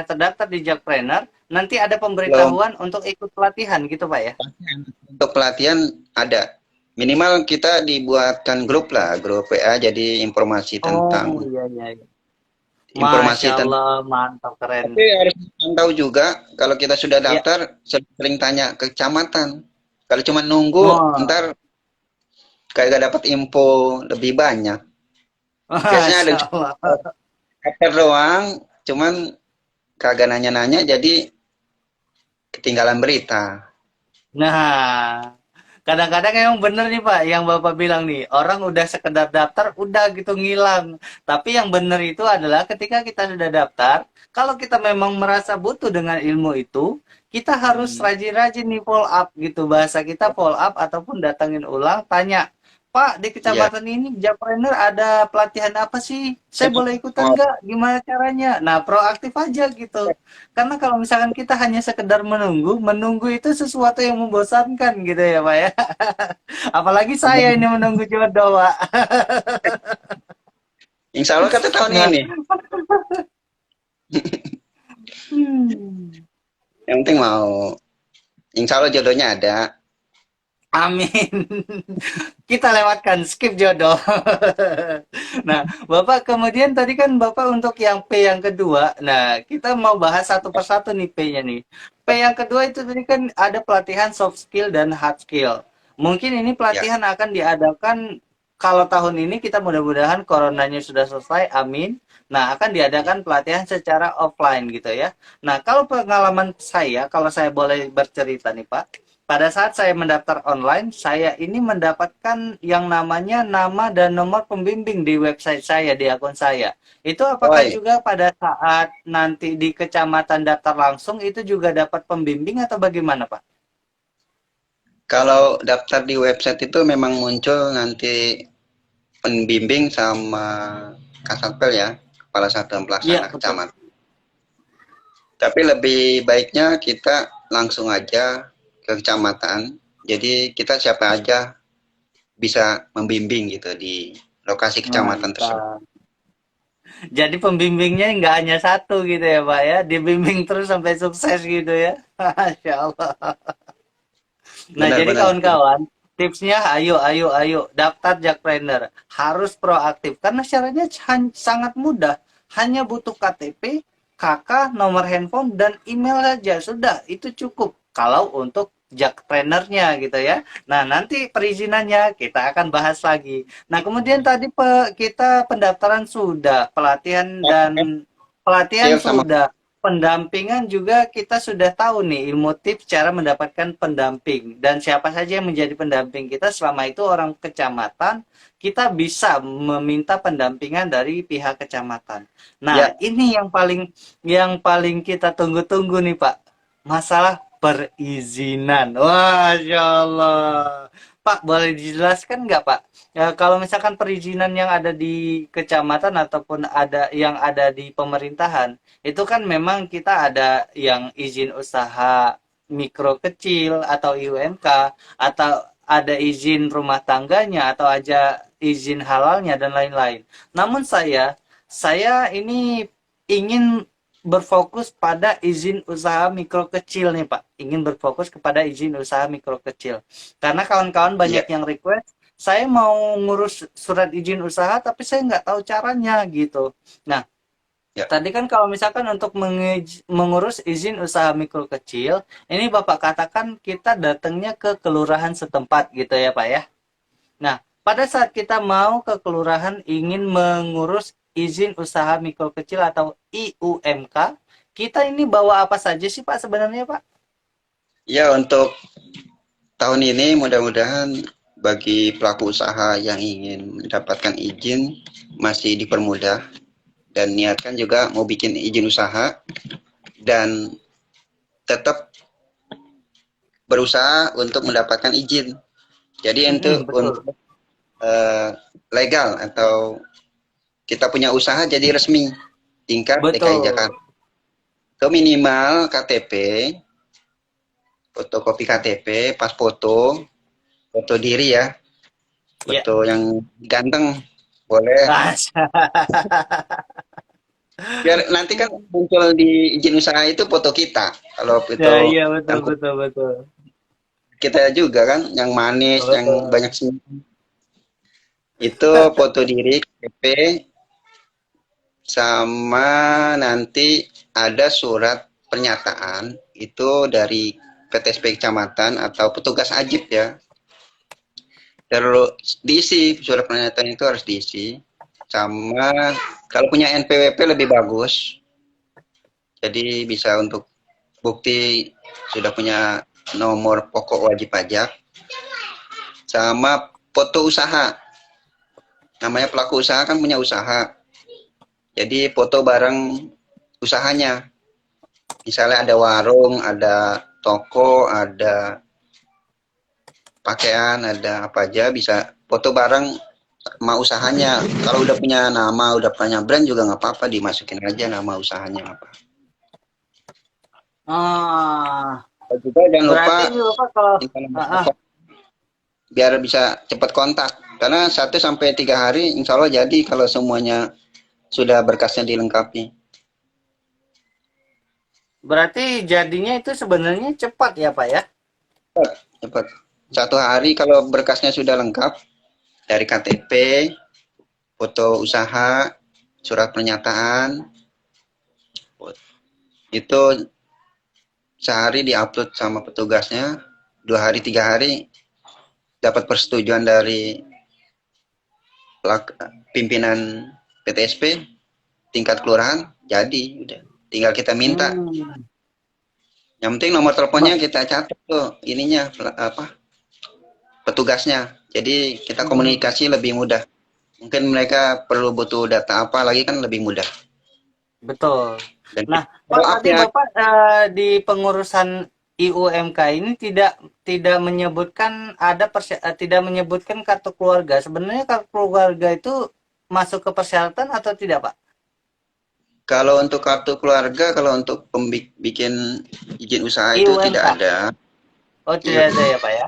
terdaftar di Jackpreneur, nanti ada kalau pemberitahuan untuk ikut pelatihan gitu Pak ya. untuk pelatihan ada. Minimal kita dibuatkan grup lah, grup WA, jadi Oh iya iya, iya. Masya informasi tentang. Allah, mantap keren. Tapi harus tahu juga kalau kita sudah Ya, daftar sering tanya ke kecamatan. Kalau cuma nunggu, oh, ntar kayak gak dapat info lebih banyak. Biasanya ada Masya yang cuma Allah. daftar doang, cuman kagak nanya-nanya, jadi ketinggalan berita. Nah, kadang-kadang emang bener nih Pak, yang Bapak bilang nih, orang udah sekedar daftar, udah gitu ngilang. Tapi yang bener itu adalah ketika kita sudah daftar, kalau kita memang merasa butuh dengan ilmu itu, kita harus rajin-rajin nih follow up gitu. Bahasa kita follow up ataupun datangin ulang, tanya, Pak, di Iya. kecamatan ini Jackpreneur ada pelatihan apa sih? Saya boleh ikutan nggak? Gimana caranya? Nah, proaktif aja gitu. Karena kalau misalkan kita hanya sekedar menunggu, menunggu itu sesuatu yang membosankan gitu ya, Pak ya. Apalagi saya ini menunggu jodoh, Pak. Insya Allah kata tahun Nah, ini. hmm, Yang penting mau. Insya Allah jodohnya ada. amin. Kita lewatkan, skip jodoh. Nah, Bapak kemudian tadi kan Bapak untuk yang P yang kedua. Nah, kita mau bahas satu persatu nih P-nya nih. P yang kedua itu tadi kan ada pelatihan soft skill dan hard skill. Mungkin ini Ya, pelatihan akan diadakan kalau tahun ini kita mudah-mudahan coronanya sudah selesai, amin. Nah, akan diadakan pelatihan secara offline gitu ya. Nah, kalau pengalaman saya, kalau saya boleh bercerita nih Pak, pada saat saya mendaftar online, saya ini mendapatkan yang namanya nama dan nomor pembimbing di website saya, di akun saya. Itu apakah Oi, juga pada saat nanti di kecamatan daftar langsung itu juga dapat pembimbing atau bagaimana, Pak? kalau daftar di website itu memang muncul nanti pembimbing sama Kasatpel ya, Kepala Satuan Iya, Pelaksana betul. Kecamatan. Tapi lebih baiknya kita langsung aja ke kecamatan. Jadi kita siapa aja bisa membimbing gitu di lokasi kecamatan tersebut. Mantap. Jadi pembimbingnya nggak hanya satu gitu ya, Pak ya. Dibimbing terus sampai sukses gitu ya. Masya Allah. Nah, jadi Benar-benar. kawan-kawan, tipsnya ayo daftar Jakpreneur. Harus proaktif karena syaratnya sangat mudah. Hanya butuh KTP, KK, nomor handphone dan email saja. Sudah, itu cukup. Kalau untuk Jakpreneurnya gitu ya. Nah, nanti perizinannya kita akan bahas lagi. Nah, kemudian tadi kita pendaftaran sudah, pelatihan Kecil sama. sudah. Pendampingan juga kita sudah tahu nih ilmu tips cara mendapatkan pendamping dan siapa saja yang menjadi pendamping kita selama itu orang kecamatan kita bisa meminta pendampingan dari pihak kecamatan. Ya, Nah, ini yang paling kita tunggu-tunggu nih Pak. Masalah perizinan. Wah, Masya Allah. Pak, boleh dijelaskan nggak Pak? Ya, kalau misalkan perizinan yang ada di kecamatan ataupun yang ada di pemerintahan, itu kan memang kita ada yang izin usaha mikro kecil atau IUMK atau ada izin rumah tangganya atau aja izin halalnya dan lain-lain. Namun saya ini ingin berfokus pada izin usaha mikro kecil nih Pak. Ingin berfokus kepada izin usaha mikro kecil. Karena kawan-kawan iya, banyak yang request, saya mau ngurus surat izin usaha tapi saya nggak tahu caranya gitu. Nah, ya. tadi kan kalau misalkan untuk mengurus izin usaha mikro kecil, ini Bapak katakan kita datangnya ke kelurahan setempat gitu ya Pak ya. Nah, pada saat kita mau ke kelurahan ingin mengurus izin usaha mikro kecil atau IUMK, kita ini bawa apa saja sih Pak sebenarnya Pak? Ya, untuk tahun ini mudah-mudahan bagi pelaku usaha yang ingin mendapatkan izin masih dipermudah dan niatkan juga mau bikin izin usaha dan tetap berusaha untuk mendapatkan izin. Jadi Betul. untuk eh, legal atau kita punya usaha jadi resmi tingkat DKI Betul. Jakarta. Itu minimal KTP, fotokopi KTP, pas foto, foto diri ya, Ya. foto yang ganteng boleh. Biar nanti kan muncul di izin usaha itu foto kita. Kalau Ya, itu iya betul yang betul betul. kita juga kan, yang manis, yang Betul. banyak senyum. Itu foto diri, KTP, sama nanti ada surat pernyataan itu dari PTSP kecamatan atau petugas ajib ya. Terus diisi surat pernyataan itu harus diisi. Sama kalau punya NPWP lebih bagus. Jadi bisa untuk bukti sudah punya nomor pokok wajib pajak. Sama foto usaha. Namanya pelaku usaha kan punya usaha. Jadi foto bareng usahanya. Misalnya ada warung, ada toko, ada pakaian, ada apa aja bisa foto bareng sama usahanya. Kalau udah punya nama, udah punya brand juga nggak apa-apa, dimasukin aja nama usahanya apa. Ah, Dan juga jangan lupa berarti ini Bapak kalau minta nomor ah, ah, telepon biar bisa cepat kontak. Karena 1 sampai 3 hari insya Allah jadi kalau semuanya sudah berkasnya dilengkapi. berarti jadinya itu sebenarnya cepat ya Pak ya? Cepat, cepat. 1 hari kalau berkasnya sudah lengkap dari KTP, foto usaha, surat pernyataan, itu sehari diupload sama petugasnya, 2 hari 3 hari dapat persetujuan dari pimpinan PTSP tingkat kelurahan, jadi udah tinggal kita minta. Hmm. Yang penting nomor teleponnya kita catat tuh ininya apa petugasnya. Jadi kita Hmm. komunikasi lebih mudah. Mungkin mereka perlu butuh data apa lagi kan lebih mudah. Betul. Dan Nah, Pak, follow tadi up-nya Bapak di pengurusan IUMK ini tidak tidak menyebutkan tidak menyebutkan kartu keluarga. Sebenarnya kartu keluarga itu masuk ke persyaratan atau tidak, Pak? kalau untuk kartu keluarga, kalau untuk bikin izin usaha itu tidak IUMK. ada. Oh, Iya, tidak ada ya, Pak ya?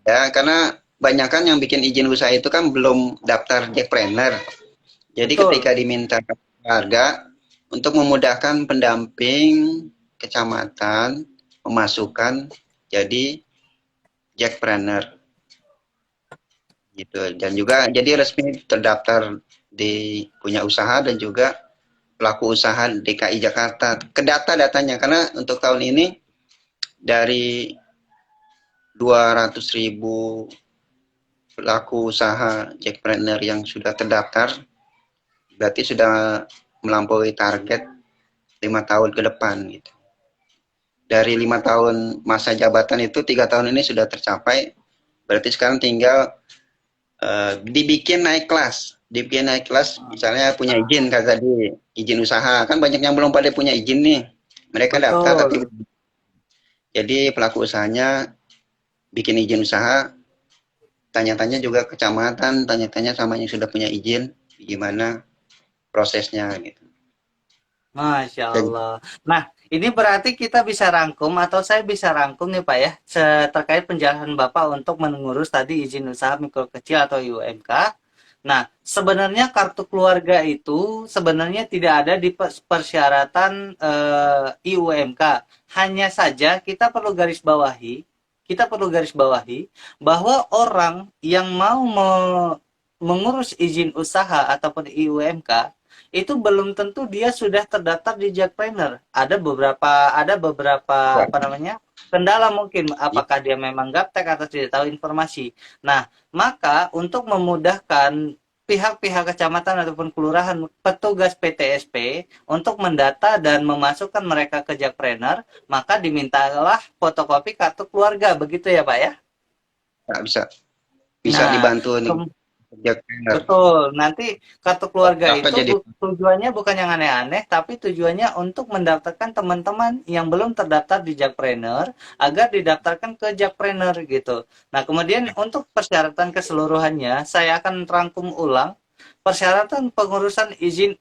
ya, karena banyak kan yang bikin izin usaha itu kan belum daftar Jackpreneur. Jadi Betul. ketika diminta warga untuk memudahkan pendamping kecamatan memasukkan, jadi jackpreneur gitu. Dan juga jadi resmi terdaftar di punya usaha dan juga pelaku usaha DKI Jakarta. Kedata datanya karena untuk tahun ini dari 200.000 pelaku usaha jackpreneur yang sudah terdaftar, berarti sudah melampaui target 5 tahun ke depan gitu. Dari 5 tahun masa jabatan itu 3 tahun ini sudah tercapai, berarti sekarang tinggal dibikin naik kelas, misalnya punya izin kata tadi, izin usaha kan banyak yang belum pada punya izin nih, mereka daftar tapi Betul. jadi pelaku usahanya bikin izin usaha, tanya-tanya juga kecamatan, tanya-tanya sama yang sudah punya izin, gimana prosesnya gitu. Masya Dan Allah. Nah, ini berarti kita bisa rangkum atau saya bisa rangkum nih Pak ya, terkait penjelasan Bapak untuk mengurus tadi izin usaha mikro kecil atau IUMK. Nah, sebenarnya kartu keluarga itu sebenarnya tidak ada di persyaratan IUMK. Hanya saja kita perlu garis bawahi bahwa orang yang mau mengurus izin usaha ataupun IUMK itu belum tentu dia sudah terdaftar di Jackpreneur. Ada beberapa apa namanya? Kendala mungkin ya, apakah dia memang gaptek atau tidak tahu informasi. Nah, maka untuk memudahkan pihak-pihak kecamatan ataupun kelurahan petugas PTSP untuk mendata dan memasukkan mereka ke Jackpreneur, maka dimintalah fotokopi kartu keluarga, begitu ya, Pak ya? nggak bisa bisa Nah, dibantu nih jackpreneur. betul. Nanti kartu keluarga Daftar itu jadi tujuannya bukan yang aneh-aneh, tapi tujuannya untuk mendaftarkan teman-teman yang belum terdaftar di Jakpreneur agar didaftarkan ke Jakpreneur gitu. Nah, kemudian untuk persyaratan keseluruhannya, saya akan rangkum ulang persyaratan pengurusan izin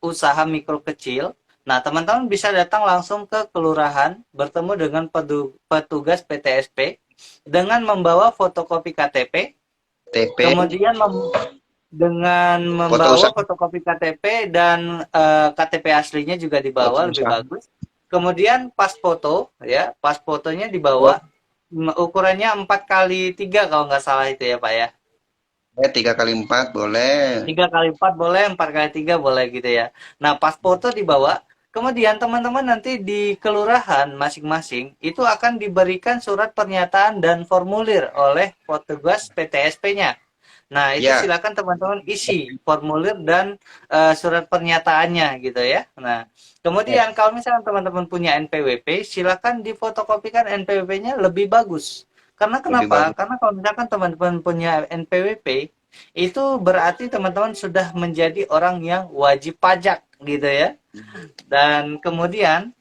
usaha mikro kecil. Nah, teman-teman bisa datang langsung ke kelurahan, bertemu dengan petugas PTSP dengan membawa fotokopi KTP, TP, kemudian dengan foto membawa usaha, fotokopi KTP dan KTP aslinya juga foto dibawa lebih usaha, bagus. Kemudian pas foto ya, pas fotonya dibawa ukurannya 4 kali 3 kalau nggak salah itu ya Pak ya. 3 kali 4 boleh. 3 kali 4 boleh, 4 kali 3 boleh gitu ya. Nah, pas foto dibawa, kemudian teman-teman nanti di kelurahan masing-masing itu akan diberikan surat pernyataan dan formulir oleh petugas PTSP-nya. Nah, itu Ya, silakan teman-teman isi formulir dan surat pernyataannya gitu ya. Nah, kemudian kalau misalnya teman-teman punya NPWP, silakan difotokopikan NPWP-nya lebih bagus. Karena lebih kenapa? bagus. Karena kalau misalkan teman-teman punya NPWP, itu berarti teman-teman sudah menjadi orang yang wajib pajak gitu ya. Dan kemudian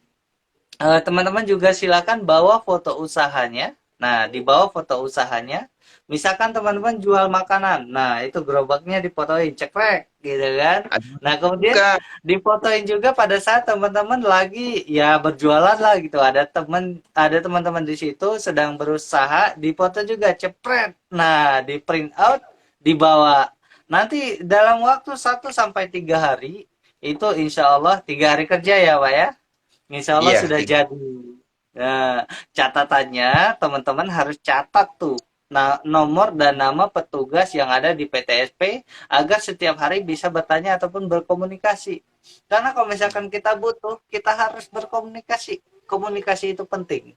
teman-teman juga silakan bawa foto usahanya. Nah, di bawah foto usahanya, misalkan teman-teman jual makanan. Nah, itu gerobaknya difotoin, cekrek, gitu kan. Ada Nah, kemudian juga difotoin juga pada saat teman-teman lagi ya berjualan lah gitu. Ada teman-teman di situ sedang berusaha, difoto juga, cepret. Nah, di print out, dibawa. Nanti dalam waktu 1 sampai 3 hari, itu insya Allah 3 hari kerja ya, Pak ya. Insya Allah iya sudah jadi. Nah, catatannya teman-teman harus catat tuh. Nah, nomor dan nama petugas yang ada di PTSP agar setiap hari bisa bertanya ataupun berkomunikasi. Karena kalau misalkan kita butuh, kita harus berkomunikasi. Komunikasi itu penting.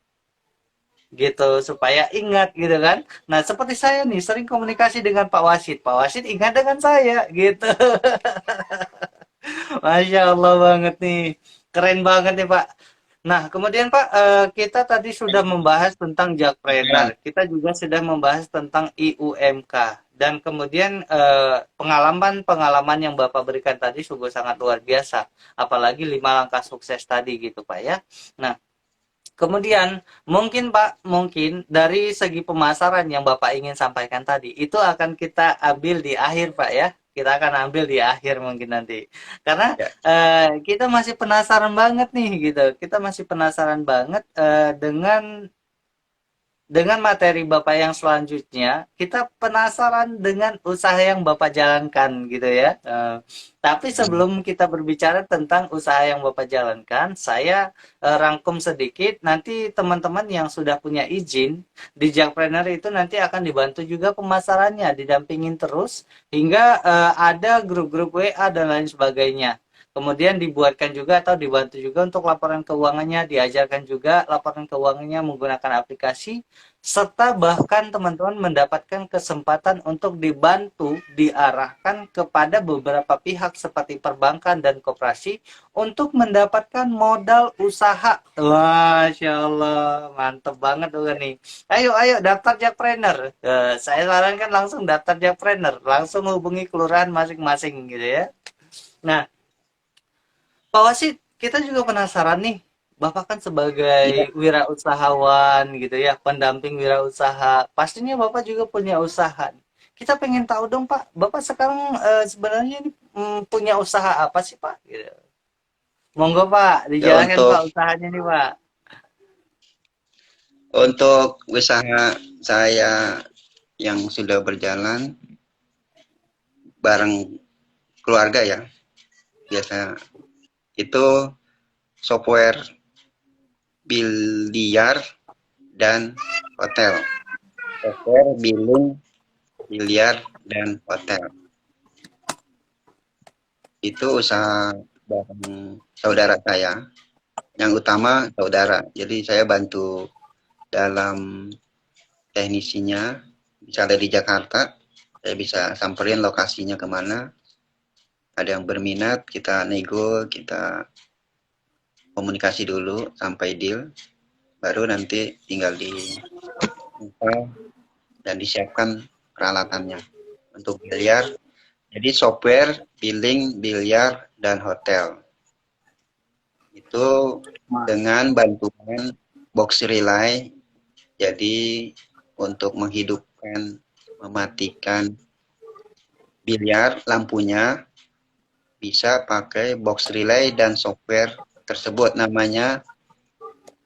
Gitu, supaya ingat gitu kan. Nah, seperti saya nih sering komunikasi dengan Pak Wasid. Pak Wasid ingat dengan saya gitu. Masya Allah banget nih. Keren banget nih Pak. Nah, kemudian Pak, kita tadi sudah membahas tentang ya, Jakpreneur. Kita juga sudah membahas tentang IUMK. Dan kemudian pengalaman-pengalaman yang Bapak berikan tadi sungguh sangat luar biasa. Apalagi 5 langkah sukses tadi gitu Pak ya. Nah, kemudian mungkin Pak, mungkin dari segi pemasaran yang Bapak ingin sampaikan tadi, itu akan kita ambil di akhir Pak ya. Kita akan ambil di akhir mungkin nanti. Karena ya. kita masih penasaran banget nih gitu. Kita masih penasaran banget dengan dengan materi Bapak yang selanjutnya, kita penasaran dengan usaha yang Bapak jalankan gitu ya. Tapi sebelum kita berbicara tentang usaha yang Bapak jalankan, saya rangkum sedikit. Nanti teman-teman yang sudah punya izin di Jakpreneur itu nanti akan dibantu juga pemasarannya, didampingin terus hingga ada grup-grup WA dan lain sebagainya. Kemudian dibuatkan juga atau dibantu juga untuk laporan keuangannya, diajarkan juga laporan keuangannya menggunakan aplikasi, serta bahkan teman-teman mendapatkan kesempatan untuk dibantu, diarahkan kepada beberapa pihak seperti perbankan dan koperasi untuk mendapatkan modal usaha. Wah, Masya Allah, mantep banget tuh nih. Ayo, ayo daftar Jakpreneur. Saya sarankan langsung daftar Jakpreneur, langsung hubungi kelurahan masing-masing gitu ya. Nah, Pak Wasid, kita juga penasaran nih. Bapak kan Iya, sebagai wirausahawan gitu ya, pendamping wirausaha. Pastinya Bapak juga punya usaha. Kita pengen tahu dong Pak, Bapak sekarang sebenarnya ini punya usaha apa sih Pak? Gitu. Monggo Pak, ya dijalankan Pak untuk usahanya nih Pak. usaha saya yang sudah berjalan bareng keluarga ya, biasa itu software biliar dan hotel. Software billing, biliar, dan hotel. Itu usaha bareng saudara saya. Yang utama saudara. Jadi saya bantu dalam teknisinya. Misalnya di Jakarta, saya bisa samperin lokasinya kemana. Ada yang berminat, kita nego, kita komunikasi dulu sampai deal. Baru nanti tinggal di dan disiapkan peralatannya untuk biliar. Jadi software, billing, biliar, dan hotel. Itu dengan bantuan box relay. Jadi untuk menghidupkan, mematikan biliar lampunya bisa pakai box relay dan software tersebut namanya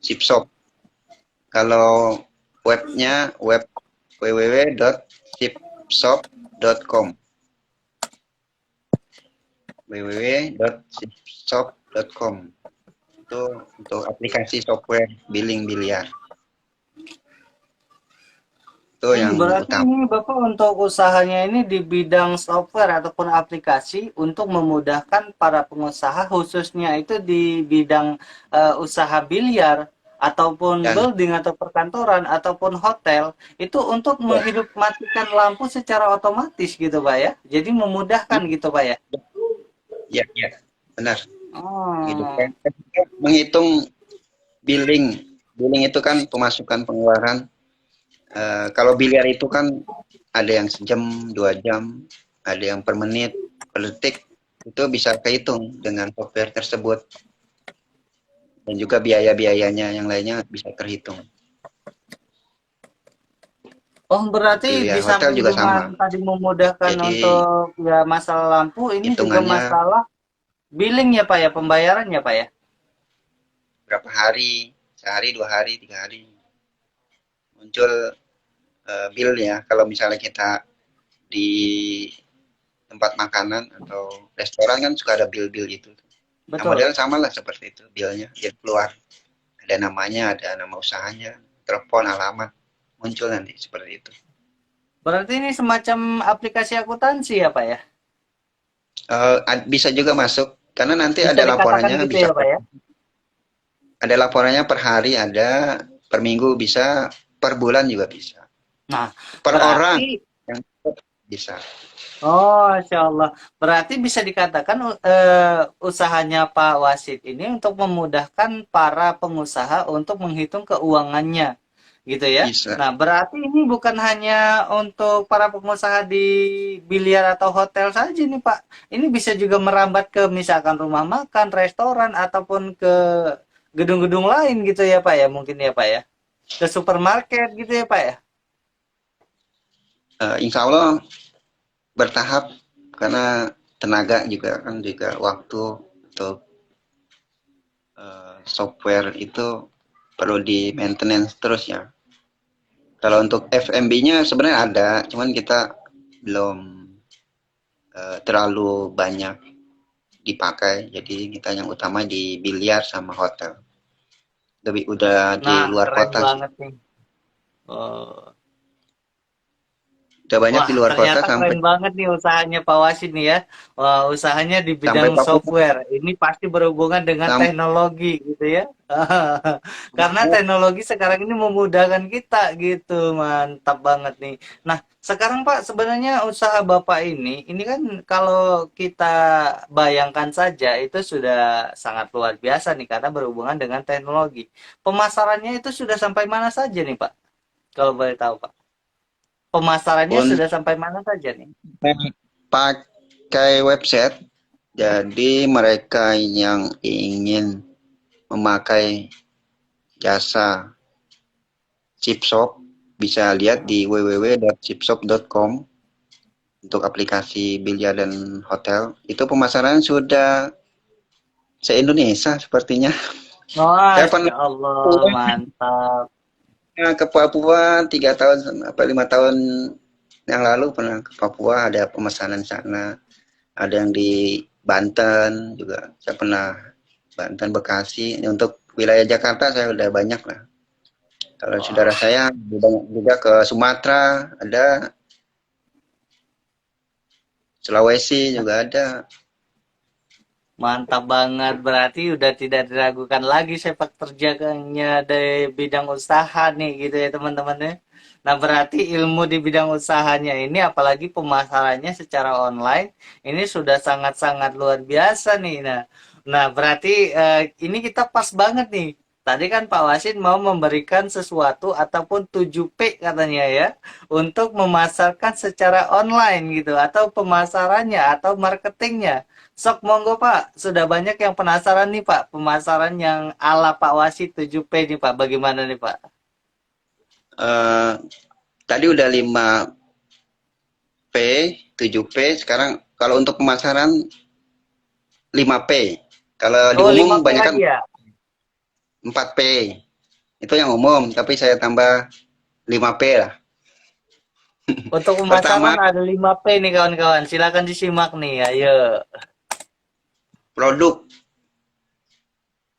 Chipshop. Kalau webnya web www.chipshop.com www.chipshop.com itu untuk aplikasi software billing biliar itu yang Berarti utama. ini Bapak untuk usahanya ini di bidang software ataupun aplikasi untuk memudahkan para pengusaha khususnya itu di bidang usaha biliar ataupun Dan building atau perkantoran ataupun hotel itu untuk ya, menghidupkan lampu secara otomatis gitu Pak ya. Jadi memudahkan gitu Pak ya. ya, ya, benar. Oh, Hidupkan. Menghitung billing, billing itu kan pemasukan pengeluaran. Kalau biliar itu kan ada yang sejam, 2 jam, ada yang per menit, per detik, itu bisa kehitung dengan software tersebut. Dan juga biaya-biayanya yang lainnya bisa terhitung. oh berarti di Biliar hotel samping juga dengan sama. tadi memudahkan Jadi untuk ya masalah lampu ini juga hitungannya masalah billing ya Pak ya, pembayaran ya Pak ya? berapa hari, sehari, 2 hari, 3 hari, muncul bill ya. Kalau misalnya kita di tempat makanan atau restoran kan suka ada bill-bill gitu. Nah, Betul. model sama lah seperti itu billnya. Dia keluar, ada namanya, ada nama usahanya, telepon, alamat, muncul nanti seperti itu. Berarti ini semacam aplikasi akuntansi ya Pak ya? Bisa juga masuk, karena nanti Bisa ada dikatakan laporannya, gitu bisa ya Pak ya? ada laporannya per hari, ada per minggu bisa, per bulan juga bisa, Nah, per orang berarti yang bisa. oh, Insya Allah. Berarti bisa dikatakan usahanya Pak Wasid ini untuk memudahkan para pengusaha untuk menghitung keuangannya, gitu ya. Bisa. Nah, berarti ini bukan hanya untuk para pengusaha di biliar atau hotel saja nih, Pak. Ini bisa juga merambat ke misalkan rumah makan, restoran, ataupun ke gedung-gedung lain gitu ya, Pak ya, mungkin ya, Pak ya. Ke supermarket gitu ya, Pak ya. Insya Allah bertahap, karena tenaga juga kan, juga waktu untuk software itu perlu di maintenance terus ya. Kalau untuk FMB-nya sebenarnya ada, cuman kita belum terlalu banyak dipakai. Jadi kita yang utama di biliar sama hotel. Lebih udah di Nah, luar keren kota sih. banget nih. Oh. Udah banyak Wah, di luar kota ternyata sampai keren banget nih usahanya Pak Wasid nih ya. Wah, usahanya di sampai bidang Papua. software. Ini pasti berhubungan dengan Sam teknologi gitu ya. Karena teknologi sekarang ini memudahkan kita gitu. Mantap banget nih. Nah, sekarang Pak, sebenarnya usaha Bapak ini kan kalau kita bayangkan saja itu sudah sangat luar biasa nih karena berhubungan dengan teknologi. Pemasarannya itu sudah sampai mana saja nih Pak? Kalau boleh tahu Pak. Pemasarannya untuk sudah sampai mana saja nih? pakai website. Jadi mereka yang ingin memakai jasa chipshop bisa lihat di www.chipshop.com untuk aplikasi biliar dan hotel. Itu pemasaran sudah se-Indonesia sepertinya. Saya Masya pernah Allah, mantap. ke Papua 3 tahun apa 5 tahun yang lalu pernah ke Papua ada pemesanan sana. Ada yang di Banten juga. Saya pernah Banten, Bekasi. Ini untuk wilayah Jakarta saya udah banyak lah. Kalau saudara Wah, saya banyak juga ke Sumatera, ada Sulawesi juga ada. mantap banget. Berarti udah tidak diragukan lagi sepak terjangnya dari bidang usaha nih gitu ya teman-teman ya. Nah, berarti ilmu di bidang usahanya ini apalagi pemasarannya secara online ini sudah sangat-sangat luar biasa nih. Nah, berarti ini kita pas banget nih. Tadi kan Pak Wasid mau memberikan sesuatu ataupun 7P katanya ya untuk memasarkan secara online gitu atau pemasarannya atau marketingnya. Sok monggo Pak, sudah banyak yang penasaran nih Pak, pemasaran yang ala Pak Wasid 7P nih Pak, bagaimana nih Pak? Eh, Tadi udah 5P, 7P, sekarang kalau untuk pemasaran 5P. Kalau di Oh, umum 5P banyak kan lagi ya? 4P. Itu yang umum, tapi saya tambah 5P lah. Untuk pemasaran Pertama, ada 5P nih kawan-kawan, silakan disimak nih, ayo. produk.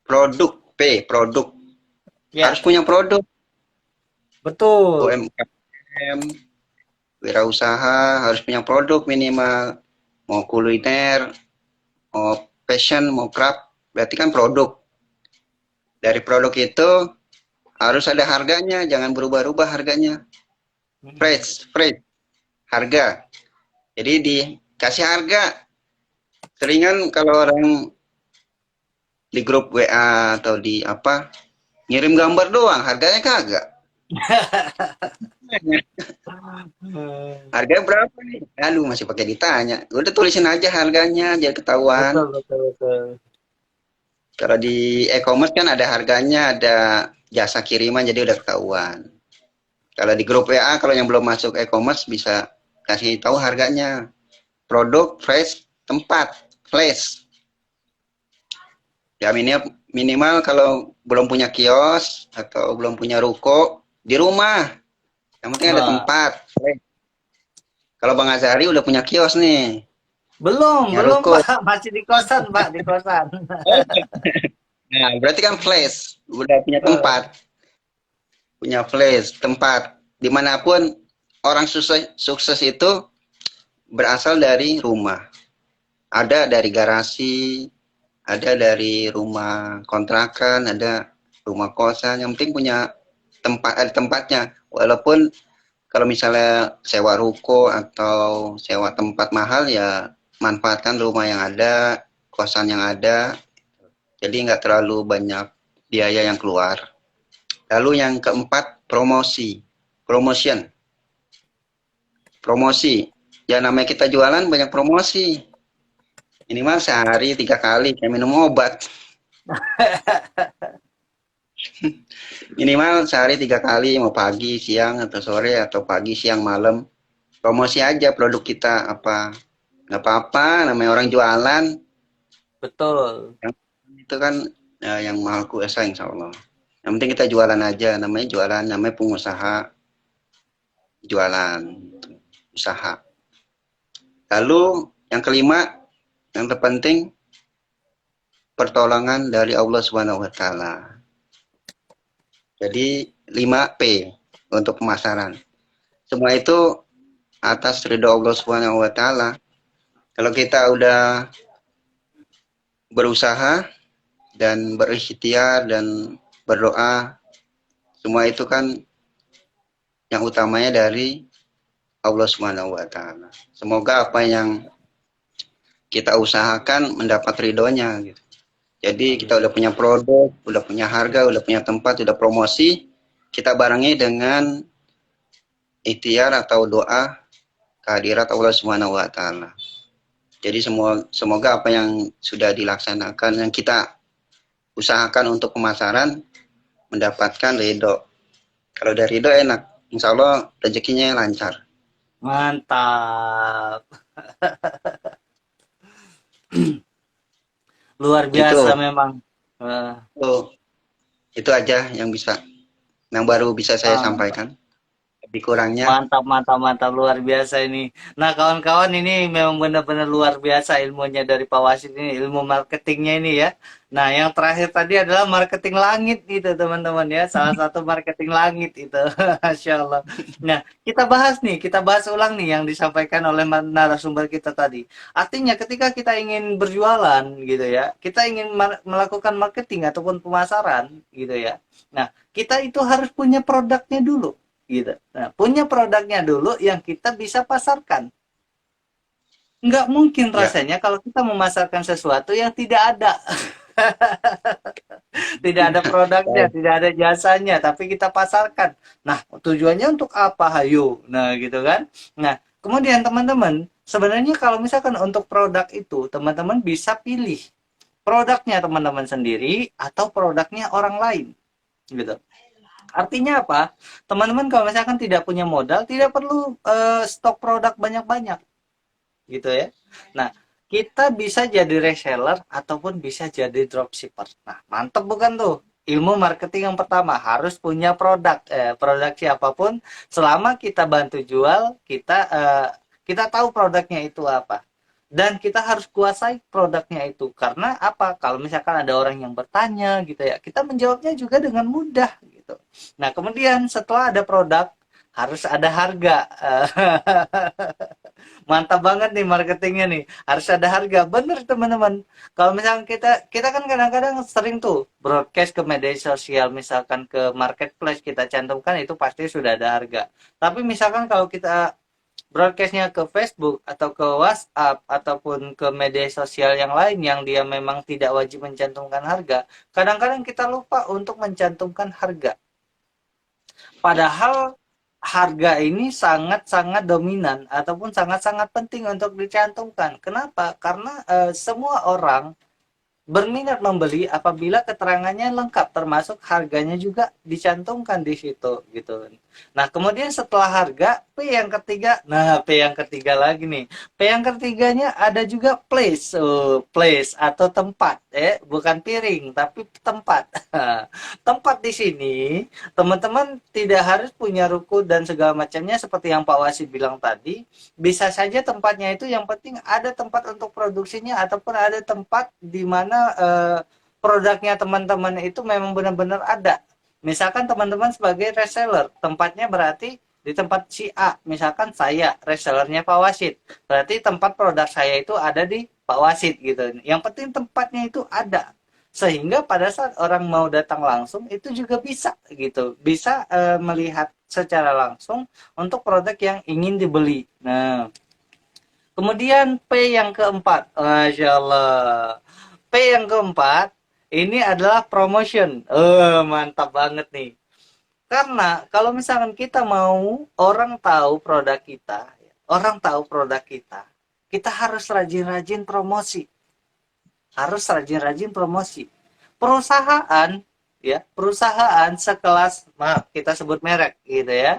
Produk P, produk. Harus Ya, punya produk. betul. UMKM, wirausaha harus punya produk minimal. Mau kuliner, mau fashion, mau craft, berarti kan produk. Dari produk itu harus ada harganya, jangan berubah-ubah harganya. Fresh, fresh, harga. Jadi dikasih harga. Seringan kalau orang di grup WA atau di apa, ngirim gambar doang, harganya kagak. Harganya berapa nih? Aduh, masih pakai ditanya. Udah tulisin aja harganya, biar ketahuan. Betul, betul, betul. Kalau di e-commerce kan ada harganya, ada jasa kiriman, jadi udah ketahuan. Kalau di grup WA, kalau yang belum masuk e-commerce bisa kasih tahu harganya. Produk, fresh, tempat, flash. Ya minimal kalau belum punya kios atau belum punya ruko di rumah. Yang penting ada Wah, tempat. Kalau Bang Azari udah punya kios nih, belum, punya belum ruko. Pak, masih di kosan Pak, di kosan. Nah, berarti kan flash, udah punya tempat, punya flash, tempat. Dimanapun orang sukses, sukses itu berasal dari rumah. Ada dari garasi, ada dari rumah kontrakan, ada rumah kosan. Yang penting punya tempat, ada tempatnya. Walaupun kalau misalnya sewa ruko atau sewa tempat mahal ya manfaatkan rumah yang ada, kosan yang ada. Jadi nggak terlalu banyak biaya yang keluar. Lalu yang keempat, promosi. Promotion. Promosi. Ya namanya kita jualan banyak promosi. Minimal sehari 3 kali kayak minum obat. Minimal sehari 3 kali, mau pagi, siang, atau sore, atau pagi, siang, malam. Promosi aja produk kita apa. Nggak apa-apa, namanya orang jualan. Betul. Yang itu kan yang mahal kuasa insya Allah. Yang penting kita jualan aja, namanya jualan, namanya pengusaha. jualan, usaha. Lalu yang kelima, yang terpenting, pertolongan dari Allah Subhanahu wa taala. Jadi 5P untuk pemasaran. Semua itu atas ridho Allah Subhanahu wa taala. Kalau kita udah berusaha dan berikhtiar dan berdoa, semua itu kan yang utamanya dari Allah Subhanahu wa taala. Semoga apa yang kita usahakan mendapat ridhonya gitu. Jadi kita udah punya produk, udah punya harga, udah punya tempat, udah promosi, kita barengi dengan ikhtiar atau doa kehadirat Allah Subhanahu wa taala. Jadi semoga apa yang sudah dilaksanakan, yang kita usahakan untuk pemasaran mendapatkan ridho. Kalau udah ridho enak, insya Allah rezekinya lancar. Mantap. Luar biasa Itu, memang. Eh, itu aja yang baru bisa saya mantap. sampaikan. Lebih kurangnya, Mantap, mantap, mantap, luar biasa ini. Nah, kawan-kawan, ini memang benar-benar luar biasa ilmunya dari Pak Wasid ini, ilmu marketingnya ini ya. Nah, yang terakhir tadi adalah marketing langit itu, teman-teman ya. Salah satu marketing langit itu. Masya Allah. Nah, kita bahas ulang nih yang disampaikan oleh narasumber kita tadi. Artinya ketika kita ingin berjualan gitu ya, kita ingin melakukan marketing ataupun pemasaran gitu ya. Nah, kita itu harus punya produknya dulu gitu. Nah, punya produknya dulu yang kita bisa pasarkan. Nggak mungkin ya, rasanya kalau kita memasarkan sesuatu yang tidak ada. Tidak ada produknya, tidak ada jasanya, tapi kita pasarkan. Nah, tujuannya untuk apa? Hayo. Nah, gitu kan. Nah, kemudian teman-teman, sebenarnya kalau misalkan untuk produk itu, teman-teman bisa pilih produknya teman-teman sendiri atau produknya orang lain. Gitu. Artinya apa? Teman-teman kalau misalkan tidak punya modal, tidak perlu stok produk banyak-banyak, gitu ya. Nah, kita bisa jadi reseller ataupun bisa jadi dropshipper. Nah, mantep bukan tuh? Ilmu marketing yang pertama harus punya produk, produk siapapun. Selama kita bantu jual, kita tahu produknya itu apa. Dan kita harus kuasai produknya itu. Karena apa? Kalau misalkan ada orang yang bertanya gitu ya, kita menjawabnya juga dengan mudah gitu. Nah, kemudian setelah ada produk, harus ada harga. Mantap banget nih marketingnya nih. Harus ada harga. Bener teman-teman. Kalau misalkan kita kan kadang-kadang sering tuh broadcast ke media sosial, misalkan ke marketplace kita cantumkan itu pasti sudah ada harga. Tapi misalkan kalau kita broadcastnya ke Facebook atau ke WhatsApp ataupun ke media sosial yang lain yang dia memang tidak wajib mencantumkan harga, kadang-kadang kita lupa untuk mencantumkan harga. Padahal harga ini sangat-sangat dominan ataupun sangat-sangat penting untuk dicantumkan. Kenapa? Karena semua orang berminat membeli apabila keterangannya lengkap termasuk harganya juga dicantumkan di situ gitu. Nah, kemudian setelah harga P yang ketiga, nah P yang ketiga lagi nih. P yang ketiganya ada juga place. Oh, place atau tempat, bukan piring tapi tempat. Tempat di sini teman-teman tidak harus punya ruko dan segala macamnya seperti yang Pak Wasid bilang tadi. Bisa saja tempatnya itu yang penting ada tempat untuk produksinya ataupun ada tempat di mana produknya teman-teman itu memang benar-benar ada. Misalkan teman-teman sebagai reseller, tempatnya berarti di tempat si A, misalkan saya resellernya Pak Wasid, berarti tempat produk saya itu ada di Pak Wasid gitu. Yang penting tempatnya itu ada, sehingga pada saat orang mau datang langsung itu juga bisa gitu, bisa melihat secara langsung untuk produk yang ingin dibeli. Nah, kemudian P yang keempat, Masya Allah. P yang keempat, ini adalah promotion. Mantap banget nih. Karena kalau misalkan kita mau orang tahu produk kita harus rajin-rajin promosi. Harus rajin-rajin promosi. Perusahaan perusahaan sekelas, maaf kita sebut merek gitu ya,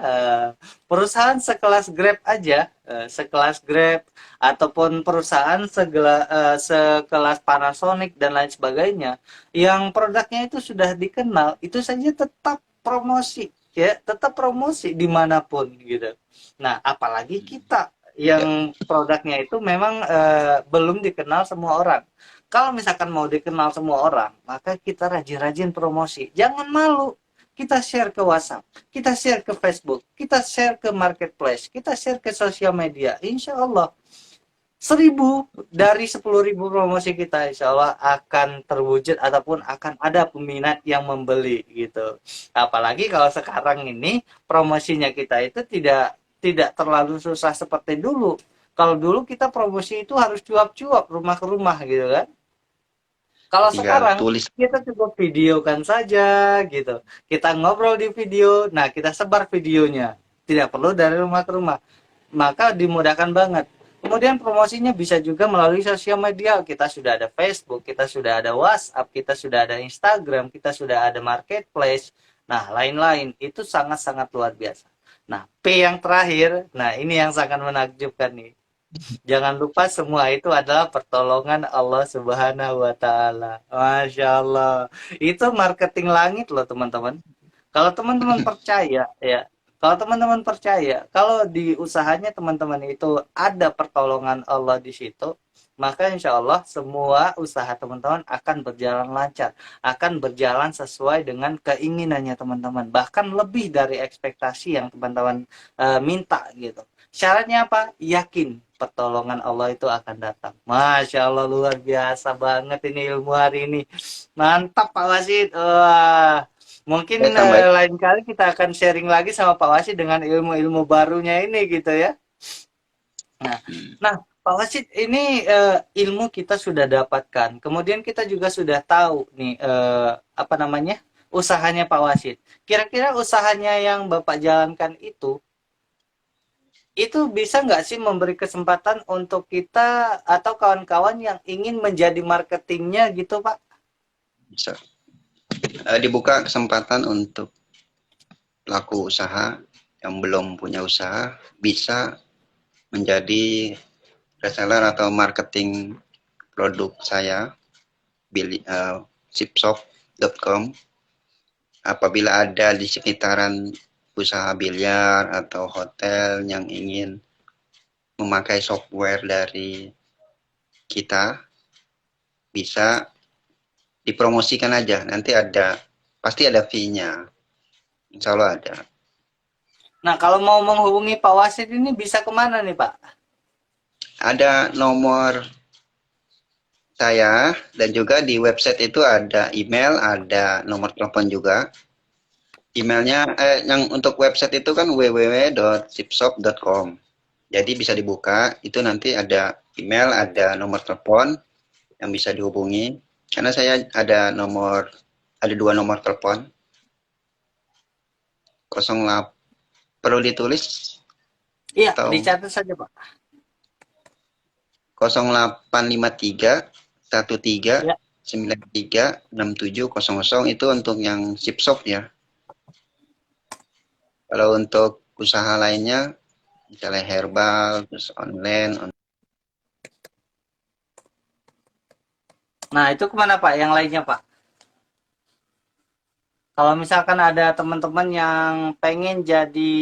perusahaan sekelas Grab aja, sekelas Grab ataupun perusahaan sekelas Panasonic dan lain sebagainya yang produknya itu sudah dikenal, itu saja tetap promosi. ya tetap promosi dimanapun gitu. Nah, apalagi kita Ya, yang produknya itu memang belum dikenal semua orang. Kalau misalkan mau dikenal semua orang, maka kita rajin-rajin promosi. Jangan malu. Kita share ke WhatsApp, kita share ke Facebook, kita share ke marketplace, kita share ke sosial media. Insya Allah 1.000 dari 10.000 promosi kita insya Allah akan terwujud ataupun akan ada peminat yang membeli gitu. Apalagi kalau sekarang ini promosinya kita itu tidak tidak terlalu susah seperti dulu. Kalau dulu kita promosi itu harus cuap-cuap rumah ke rumah gitu kan. Kalau tinggal sekarang tulis. kita cukup videokan saja gitu. Kita ngobrol di video, nah kita sebar videonya. Tidak perlu dari rumah ke rumah. Maka dimudahkan banget. Kemudian promosinya bisa juga melalui sosial media. Kita sudah ada Facebook, kita sudah ada WhatsApp, kita sudah ada Instagram, kita sudah ada marketplace. Nah, lain-lain itu sangat-sangat luar biasa. Nah, P yang terakhir, nah ini yang sangat menakjubkan nih. Jangan lupa semua itu adalah pertolongan Allah Subhanahu wa taala. Masya Allah. Itu marketing langit loh, teman-teman. Kalau teman-teman percaya ya, kalau teman-teman percaya, kalau di usahanya teman-teman itu ada pertolongan Allah di situ, maka insya Allah semua usaha teman-teman akan berjalan lancar, akan berjalan sesuai dengan keinginannya teman-teman, bahkan lebih dari ekspektasi yang teman-teman minta gitu. Syaratnya apa? Yakin pertolongan Allah itu akan datang. Masya Allah luar biasa banget ini ilmu hari ini. Mantap Pak Wasid. Wah. Mungkin Saya tambahin. lain kali kita akan sharing lagi sama Pak Wasid dengan ilmu-ilmu barunya ini gitu ya. Nah, nah Pak Wasid ini ilmu kita sudah dapatkan. Kemudian kita juga sudah tahu nih apa namanya usahanya Pak Wasid. Kira-kira usahanya yang Bapak jalankan itu bisa nggak sih memberi kesempatan untuk kita atau kawan-kawan yang ingin menjadi marketingnya gitu Pak? Bisa. Dibuka kesempatan untuk pelaku usaha yang belum punya usaha bisa menjadi reseller atau marketing produk saya sipshop.com. Apabila ada di sekitaran usaha biliar atau hotel yang ingin memakai software dari kita, bisa dipromosikan aja. Nanti pasti ada fee-nya. Insya Allah ada. Nah, kalau mau menghubungi Pak Wasid ini bisa kemana nih Pak? Ada nomor saya dan juga di website itu ada email, ada nomor telepon juga. Emailnya yang untuk website itu kan www.sipshop.com. Jadi bisa dibuka, itu nanti ada email, ada nomor telepon yang bisa dihubungi. Karena saya ada 2 nomor telepon. 08 perlu ditulis Iya, atau dicatat saja Pak. 0853 13 Ya. 93 6700 itu untuk yang sipshop ya. Kalau untuk usaha lainnya misalnya herbal, terus online. Nah, itu kemana Pak? Yang lainnya Pak? Kalau misalkan ada teman-teman yang pengen jadi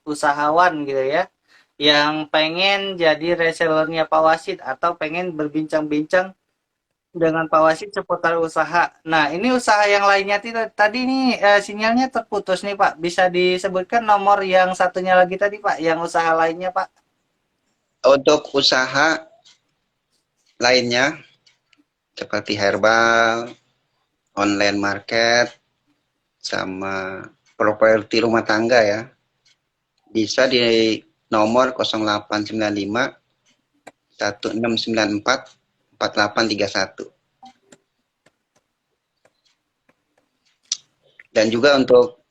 usahawan gitu ya, yang pengen jadi resellernya Pak Wasid atau pengen berbincang-bincang dengan Pak Wasid seputar usaha. Nah, ini usaha yang lainnya tadi nih sinyalnya terputus nih Pak. Bisa disebutkan nomor yang satunya lagi tadi Pak, yang usaha lainnya Pak? Untuk usaha lainnya seperti herbal, online market, sama properti rumah tangga ya, bisa di nomor 0895 1694 4831. Dan juga untuk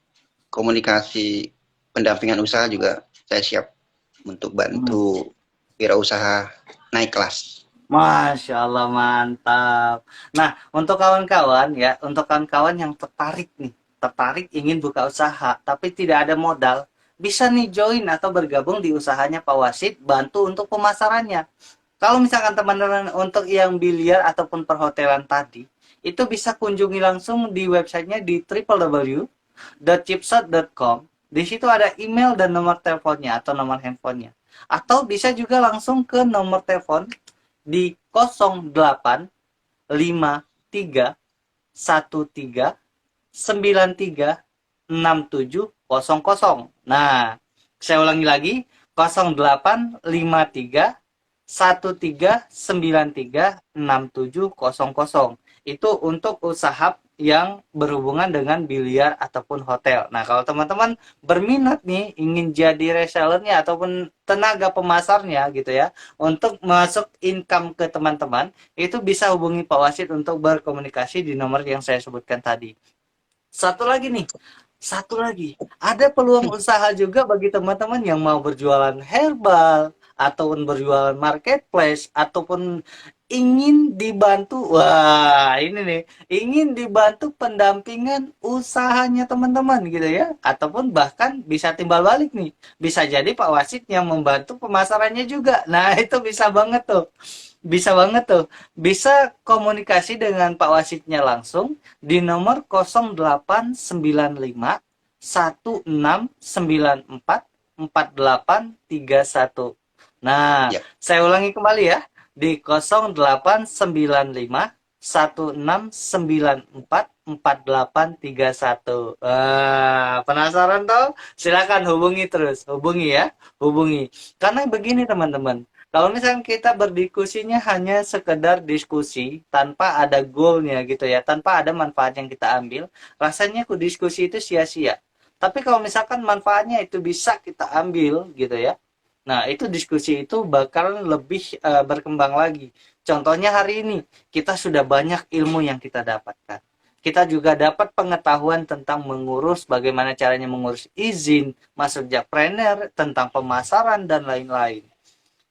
komunikasi pendampingan usaha juga saya siap untuk bantu wirausaha naik kelas. Masya Allah mantap. Nah, untuk kawan-kawan ya, untuk kawan-kawan yang tertarik nih, tertarik ingin buka usaha tapi tidak ada modal, bisa nih join atau bergabung di usahanya Pak Wasid, bantu untuk pemasarannya. Kalau misalkan teman-teman untuk yang biliar ataupun perhotelan tadi, itu bisa kunjungi langsung di websitenya di www www.chipshot.com. Di situ ada email dan nomor teleponnya atau nomor handphonenya. Atau bisa juga langsung ke nomor telepon di 085313936700. Nah, saya ulangi lagi, 085313936700. Itu untuk usaha yang berhubungan dengan biliar ataupun hotel. Nah, kalau teman-teman berminat nih ingin jadi resellernya ataupun tenaga pemasarnya gitu ya, untuk masuk income ke teman-teman, itu bisa hubungi Pak Wasid untuk berkomunikasi di nomor yang saya sebutkan tadi. Satu lagi, ada peluang usaha juga bagi teman-teman yang mau berjualan herbal ataupun berjualan marketplace ataupun ingin dibantu. Wah, ini nih, ingin dibantu pendampingan usahanya teman-teman gitu ya, ataupun bahkan bisa timbal balik nih. Bisa jadi Pak Wasid yang membantu pemasarannya juga. Nah, itu bisa banget tuh. Bisa banget tuh. Bisa komunikasi dengan Pak Wasidnya langsung di nomor 0895 1694 4831. Nah, Ya, saya ulangi kembali ya, di 0895 1694 4831. Penasaran toh? Silakan hubungi terus, hubungi ya, hubungi. Karena begini teman-teman, kalau misalnya kita berdiskusinya hanya sekedar diskusi tanpa ada goalnya gitu ya, tanpa ada manfaat yang kita ambil, rasanya diskusi itu sia-sia. Tapi kalau misalkan manfaatnya itu bisa kita ambil gitu ya, nah itu diskusi itu bakalan lebih berkembang lagi. Contohnya hari ini kita sudah banyak ilmu yang kita dapatkan. Kita juga dapat pengetahuan tentang mengurus, bagaimana caranya mengurus izin masuk Jakpreneur, tentang pemasaran dan lain-lain.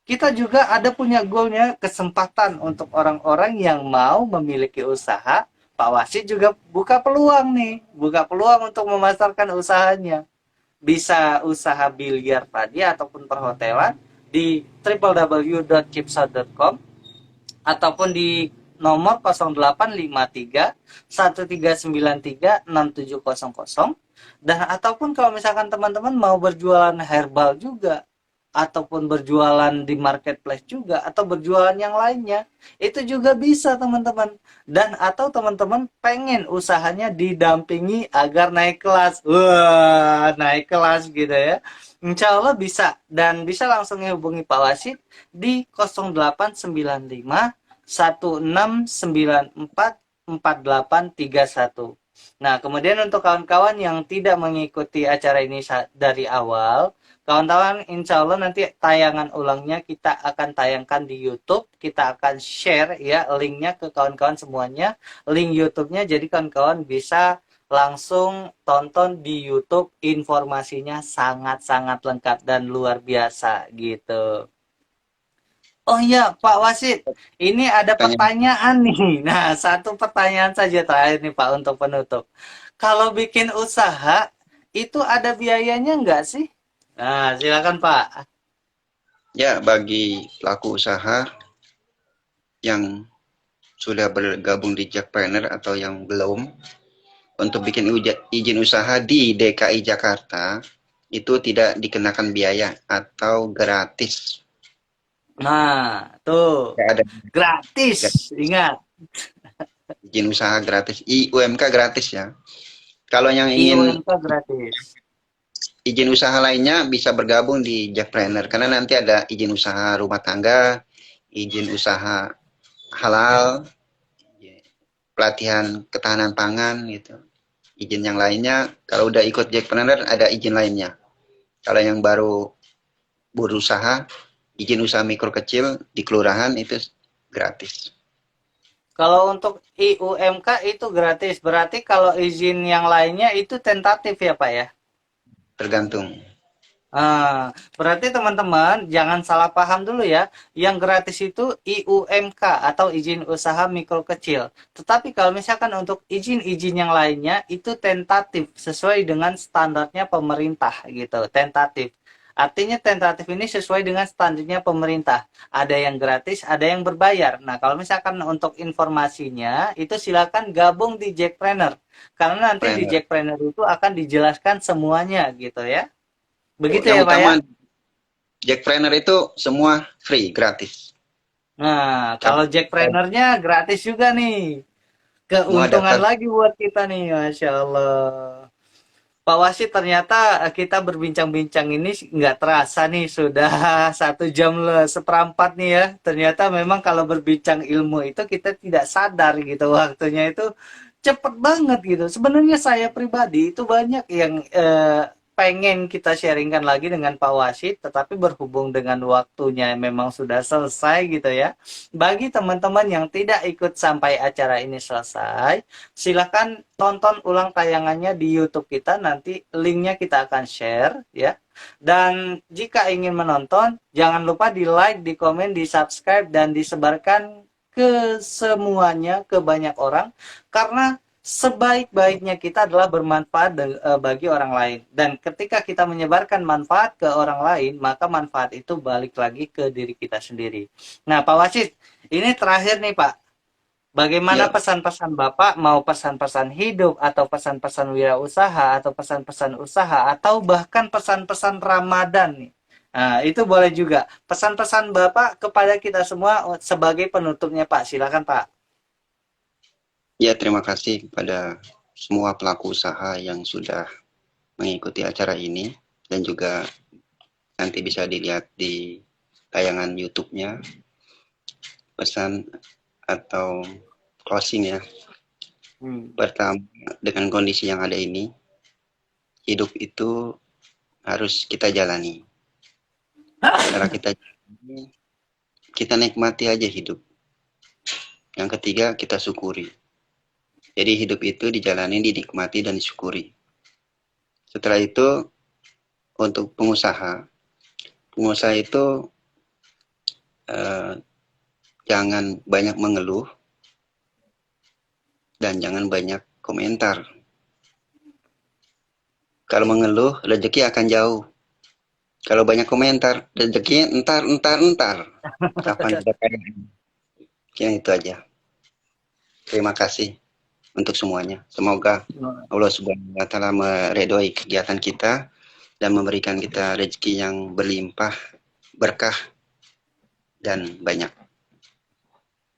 Kita juga ada punya goalnya, kesempatan untuk orang-orang yang mau memiliki usaha. Pak Wasid juga buka peluang nih, buka peluang untuk memasarkan usahanya. Bisa usaha biliar tadi ataupun perhotelan di www.chipshot.com ataupun di nomor 0853 1393 6700. Dan ataupun kalau misalkan teman-teman mau berjualan herbal juga ataupun berjualan di marketplace juga atau berjualan yang lainnya, itu juga bisa teman-teman. Dan atau teman-teman pengen usahanya didampingi agar naik kelas, wah naik kelas gitu ya, insya Allah bisa. Dan bisa langsung hubungi Pak Wasid di 0895 1694 4831. Nah, kemudian untuk kawan-kawan yang tidak mengikuti acara ini dari awal, kawan-kawan, insya Allah nanti tayangan ulangnya kita akan tayangkan di YouTube. Kita akan share ya linknya ke kawan-kawan semuanya. Link YouTube-nya, jadi kawan-kawan bisa langsung tonton di YouTube. Informasinya sangat-sangat lengkap dan luar biasa gitu. Oh iya, Pak Wasid, ini ada tanya. pertanyaan nih. Nah, satu pertanyaan saja terakhir nih Pak untuk penutup. Kalau bikin usaha, itu ada biayanya nggak sih? Nah, silakan Pak. Ya, bagi pelaku usaha yang sudah bergabung di Jakpreneur atau yang belum, untuk bikin izin usaha di DKI Jakarta itu tidak dikenakan biaya atau gratis. Nah, tuh, Tidak ada gratis. Ingat, izin usaha gratis, IUMK gratis ya. Kalau yang ingin IUMK gratis. izin usaha lainnya bisa bergabung di Jakpreneur karena nanti ada izin usaha rumah tangga, izin usaha halal, pelatihan ketahanan pangan gitu. Izin yang lainnya kalau udah ikut Jakpreneur ada izin lainnya. Kalau yang baru berusaha, izin usaha mikro kecil di kelurahan itu gratis. Kalau untuk IUMK itu gratis. Berarti kalau izin yang lainnya itu tentatif ya, Pak ya? Tergantung. Berarti teman-teman jangan salah paham dulu ya. Yang gratis itu IUMK atau izin usaha mikro kecil. Tetapi kalau misalkan untuk izin-izin yang lainnya itu tentatif sesuai dengan standarnya pemerintah gitu, tentatif. Artinya tentatif ini sesuai dengan standarnya pemerintah. Ada yang gratis, ada yang berbayar. Nah, kalau misalkan untuk informasinya, itu silakan gabung di Jackpreneur. Karena nanti di Trainer. Jackpreneur itu akan dijelaskan semuanya gitu ya. Begitu Yang ya, Pak ya? utama Jackpreneur itu semua free, gratis. Nah, kalau Tapi Jackpreneur-nya gratis juga nih. semua Keuntungan daftar. lagi buat kita nih, Masya Allah. Pak Wasit, ternyata kita berbincang-bincang ini nggak terasa nih, sudah 1 jam seperempat nih ya. Ternyata memang kalau berbincang ilmu itu kita tidak sadar gitu, waktunya itu cepet banget gitu. Sebenarnya saya pribadi itu banyak yang pengen kita sharingkan lagi dengan Pak Wasit, tetapi berhubung dengan waktunya memang sudah selesai gitu ya. Bagi teman-teman yang tidak ikut sampai acara ini selesai, silakan tonton ulang tayangannya di YouTube kita, nanti linknya kita akan share ya. Dan jika ingin menonton, jangan lupa di like, di komen, di subscribe, dan disebarkan ke semuanya, ke banyak orang, karena sebaik-baiknya kita adalah bermanfaat bagi orang lain. Dan ketika kita menyebarkan manfaat ke orang lain, maka manfaat itu balik lagi ke diri kita sendiri. Nah, Pak Wasit, ini terakhir nih Pak. Bagaimana Ya, pesan-pesan Bapak, mau pesan-pesan hidup, atau pesan-pesan wirausaha, atau pesan-pesan usaha, atau bahkan pesan-pesan Ramadan nih. Nah, itu boleh juga. Pesan-pesan Bapak kepada kita semua sebagai penutupnya Pak. Silakan Pak. ya terima kasih kepada semua pelaku usaha yang sudah mengikuti acara ini dan juga nanti bisa dilihat di tayangan YouTube-nya pesan atau closing ya. Hmm. Pertama, dengan kondisi yang ada ini, hidup itu harus kita jalani. Setelah kita nikmati aja hidup. Yang ketiga, kita syukuri. Jadi hidup itu dijalani, dinikmati, dan disyukuri. Setelah itu, untuk pengusaha, pengusaha itu eh, jangan banyak mengeluh dan jangan banyak komentar. Kalau mengeluh, rezeki akan jauh. Kalau banyak komentar, rezeki entar. Kapan kita kaya? Ya, itu aja. Terima kasih untuk semuanya. Semoga Allah Subhanahu wa taala meridhoi kegiatan kita dan memberikan kita rezeki yang berlimpah, berkah dan banyak.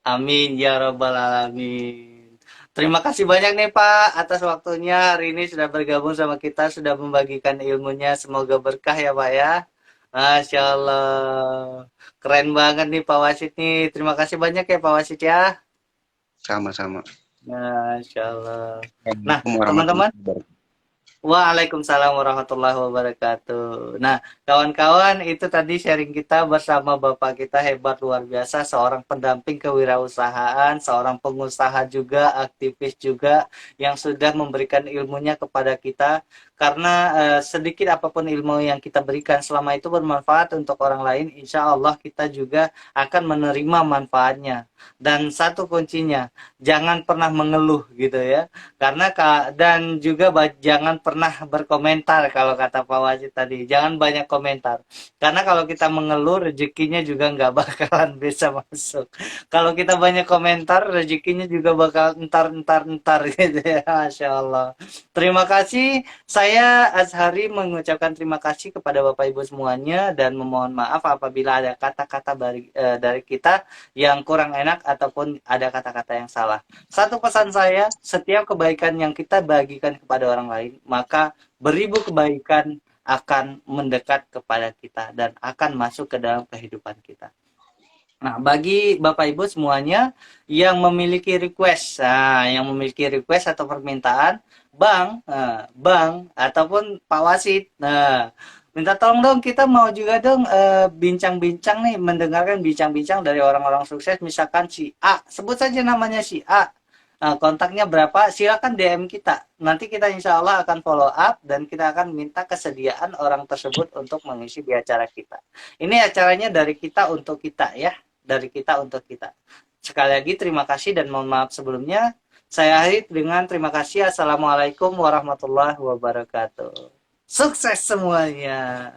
Amin ya robbal alamin. Terima kasih banyak nih Pak atas waktunya, hari ini sudah bergabung sama kita, sudah membagikan ilmunya. Semoga berkah ya Pak ya. Masya Allah. Keren banget nih Pak Wasit nih. Terima kasih banyak ya Pak Wasit ya. Sama-sama. Masya Allah. Nah, Assalamualaikum teman-teman. warahmatullahi wabarakatuh. Waalaikumsalam warahmatullahi wabarakatuh. Nah, kawan-kawan, itu tadi sharing kita bersama Bapak kita hebat luar biasa, seorang pendamping kewirausahaan, seorang pengusaha juga, aktivis juga, yang sudah memberikan ilmunya kepada kita. Karena sedikit apapun ilmu yang kita berikan, selama itu bermanfaat untuk orang lain, insya Allah kita juga akan menerima manfaatnya. Dan satu kuncinya, jangan pernah mengeluh gitu ya, karena dan juga jangan pernah berkomentar, kalau kata Pak Wajid tadi, jangan banyak komentar, karena kalau kita mengeluh rezekinya juga nggak bakalan bisa masuk. Kalau kita banyak komentar rezekinya juga bakal entar gitu ya. Masya Allah. Terima kasih, saya Azhari mengucapkan terima kasih kepada Bapak Ibu semuanya, dan memohon maaf apabila ada kata-kata dari kita yang kurang enak ataupun ada kata-kata yang salah. Satu pesan saya, setiap kebaikan yang kita bagikan kepada orang lain, maka beribu kebaikan akan mendekat kepada kita dan akan masuk ke dalam kehidupan kita. Nah, bagi Bapak Ibu semuanya yang memiliki request, atau permintaan, Bang ataupun Pak Wasit, minta tolong dong, kita mau juga dong bincang-bincang nih, mendengarkan bincang-bincang dari orang-orang sukses, misalkan si A, sebut saja namanya si A. Nah, kontaknya berapa? Silakan DM kita. Nanti kita insya Allah akan follow up dan kita akan minta kesediaan orang tersebut untuk mengisi di acara kita. Ini acaranya dari kita untuk kita ya, dari kita untuk kita. Sekali lagi terima kasih dan mohon maaf sebelumnya. Saya akhiri dengan terima kasih. Assalamualaikum warahmatullahi wabarakatuh. Sukses semuanya.